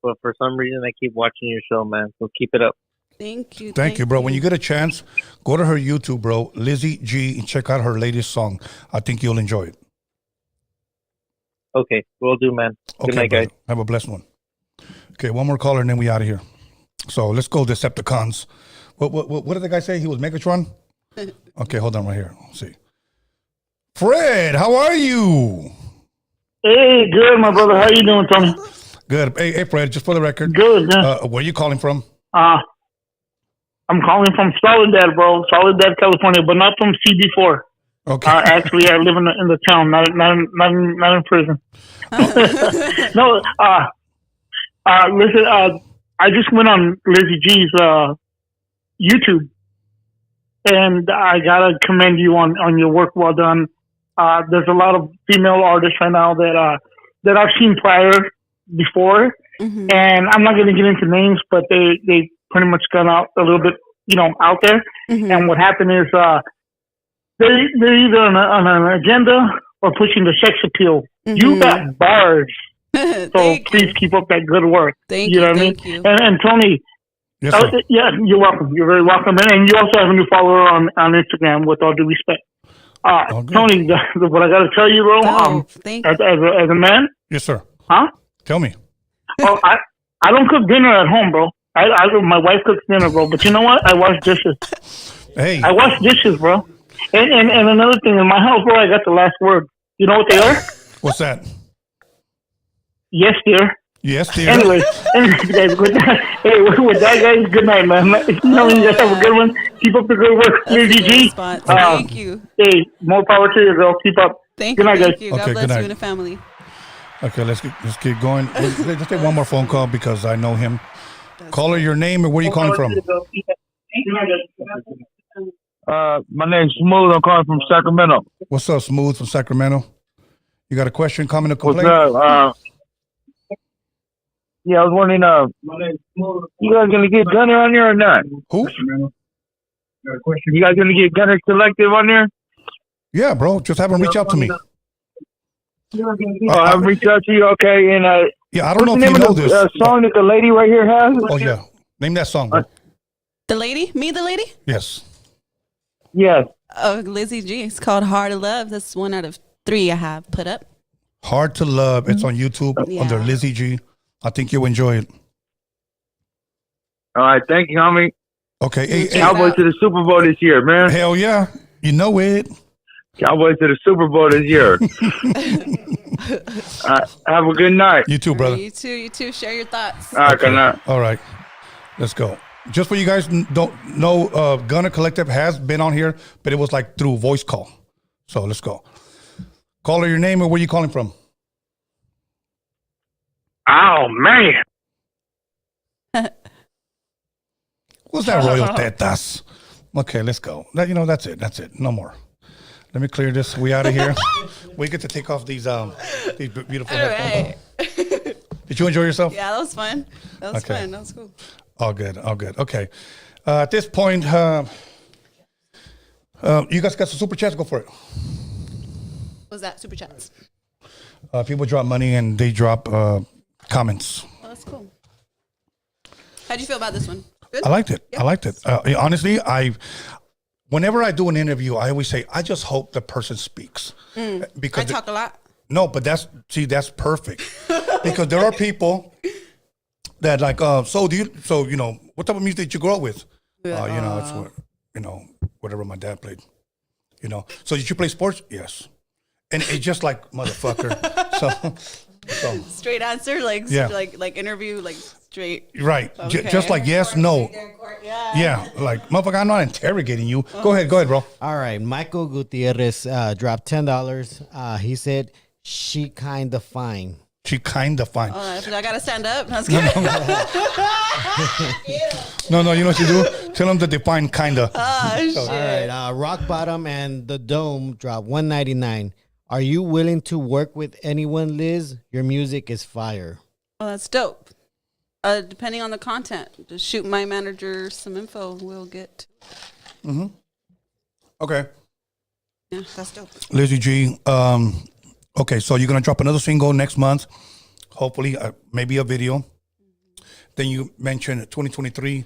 but for some reason I keep watching your show, man. So keep it up. Thank you. Thank you, bro. When you get a chance, go to her YouTube, bro, Lizzy G, and check out her latest song. I think you'll enjoy it. Okay, will do, man. Good Okay, night, guys. brother. Have a blessed one. Okay, one more caller and then we out of here. So let's go Decepticons. What did the guy say? He was Megatron? Okay, hold on right here. Let's see. Fred, how are you? Hey, good, my brother. How you doing, Tony? Good. Hey, Fred, just for the record. Good. Where are you calling from? I'm calling from Soledad, bro. Soledad, California, but not from CB4. Okay. Actually, I live in the town, not in prison. No. Listen. I just went on Lizzy G's YouTube, and I gotta commend you on your work. Well done. There's a lot of female artists right now that I've seen before, and I'm not gonna get into names, but they pretty much got out a little bit, out there. And what happened is they're either on an agenda or pushing the sex appeal. You got bars. So please keep up that good work. Thank you. Know what I mean? And Tony, yes, sir. Yeah, you're welcome. You're very welcome. And you also have a new follower on Instagram, with all due respect. Tony, what I got to tell you, bro, as a man. Yes, sir. Huh? Tell me. Oh, I don't cook dinner at home, bro. My wife cooks dinner, bro. But you know what? I wash dishes. Hey. I wash dishes, bro. And another thing, in my house, bro, I got the last word. You know what they are? What's that? Yes, dear. Yes, dear. Anyway, guys, with that, guys, good night, man. You guys have a good one. Keep up the good work, Lizzy G. Thank you. Hey, more power to you, girl. Keep up. Thank good you. Night, Thank guys. you. God bless you and the family. Okay, let's keep going. Let's take one more phone call because I know him. Caller, your name and where are you calling from? My name's Smooth. I'm calling from Sacramento. What's up, Smooth from Sacramento? You got a question, comment, or complaint? What's up? Yeah, I was wondering, you guys gonna get Gunner on here or not? Who? You guys gonna get Gunner Collective on there? Yeah, bro. Just have him reach out to me. I'll reach out to you, okay? And yeah, I don't know what's if you the name know of the this. song that the lady right here has? Oh yeah, name that song, bro. The lady? Me, the lady? Yes. Yes. Oh, Lizzy G. It's called Hard to Love. That's 1 out of 3 I have put up. Hard to Love. It's on YouTube under Lizzy G. I think you'll enjoy it. All right, thank you, homie. Okay. Hey, Cowboys to the Super Bowl this year, man. Hell yeah. You know it. Cowboys to the Super Bowl this year. Have a good night. You too, brother. You too. Share your thoughts. All right, good night. All right. Let's go. Just for you guys don't know, Gunner Collective has been on here, but it was like through voice call. So let's go. Caller, your name and where you calling from? Oh, man. What's that, Royal Tetas? Okay, let's go. That's it. That's it. No more. Let me clear this. We out of here. We get to take off these beautiful headphones. Did you enjoy yourself? Yeah, that was fun. That was fun. That was cool. All good. Okay. At this point, you guys got some super chats. Go for it. What's that? Super chats. People drop money and they drop comments. Oh, that's cool. How'd you feel about this one? Good? I liked it. Yeah. I liked it. Honestly, whenever I do an interview, I always say, I just hope the person speaks. Because I talk a lot. No, but that's perfect. Because there are people that like, what type of music did you grow up with? It's what, whatever my dad played. So did you play sports? Yes. And it's just like, motherfucker. So straight answer, like interview, like straight. Right. Okay. Just like yes, no. Yeah. Like, motherfucker, I'm not interrogating you. Go ahead, bro. All right. Michael Gutierrez dropped $10. He said, she kind of fine. She kind of fine. Oh, I got to stand up. That's good. No, you know what you do? Tell them to define kind of. Oh, shit. All right. Rock Bottom and The Dome dropped $199. Are you willing to work with anyone, Liz? Your music is fire. Oh, that's dope. Depending on the content, just shoot my manager some info. We'll get. Okay. Yeah, that's dope. Lizzy G. Okay, so you're gonna drop another single next month. Hopefully, maybe a video. Then you mentioned 2023,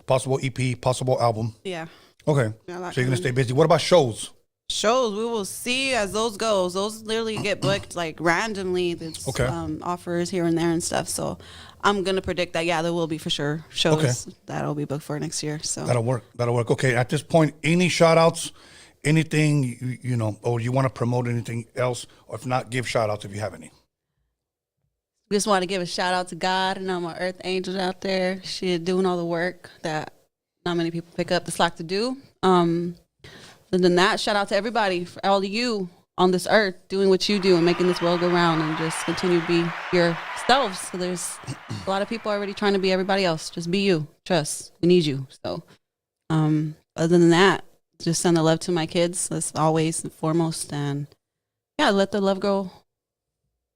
possible EP, possible album. Yeah. Okay. Yeah, So you're gonna stay busy. What about shows? Shows, we will see as those goes. Those literally get booked like randomly. There's offers here and there and stuff. So I'm gonna predict that there will be for sure shows that'll be booked for next year. So that'll work. Okay. At this point, any shout outs, anything or you want to promote anything else, or if not, give shout outs if you have any. We just want to give a shout out to God and all my earth angels out there. She's doing all the work that not many people pick up the slack to do. Other than that, shout out to everybody, for all of you on this earth, doing what you do and making this world go round, and just continue to be yourselves. So there's a lot of people already trying to be everybody else. Just be you. Trust. We need you. So other than that, just send the love to my kids. That's always the foremost. And let the love go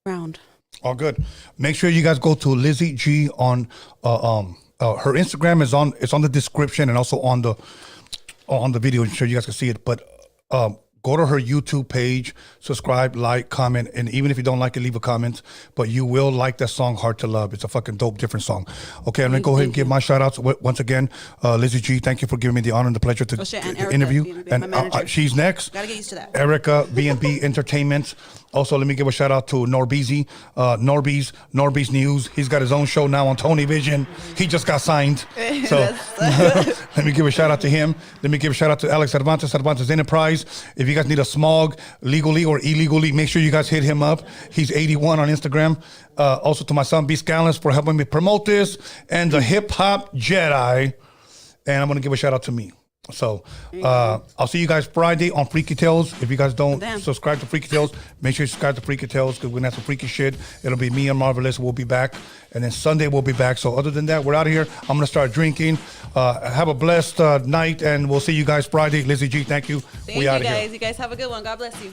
round. All good. Make sure you guys go to Lizzy G on her Instagram is on. It's on the description and also on the video. I'm sure you guys can see it. But go to her YouTube page, subscribe, like, comment, and even if you don't like it, leave a comment. But you will like that song, Hard to Love. It's a fucking dope, different song. Okay, I'm going to go ahead and give my shout-outs. Once again, Lizzy G, thank you for giving me the honor and the pleasure to interview. And she's next. Got to get used to that. Erica, B&B Entertainment. Also, let me give a shout-out to Norbeezy, Norbee's News. He's got his own show now on Tony Vision. He just got signed. So let me give a shout-out to him. Let me give a shout-out to Alex Cervantes Enterprise. If you guys need a smog, legally or illegally, make sure you guys hit him up. He's 81 on Instagram. Also to my son, B-SKANLESS, for helping me promote this. And the hip-hop Jedi. And I'm going to give a shout-out to me. So I'll see you guys Friday on Freaky Tales. If you guys don't subscribe to Freaky Tales, make sure you subscribe to Freaky Tales, because we're going to have some freaky shit. It'll be me and Marvelous. We'll be back. And then Sunday we'll be back. So other than that, we're out of here. I'm going to start drinking. Have a blessed night, and we'll see you guys Friday. Lizzy G, thank you. Thank you, guys. You guys have a good one. God bless you.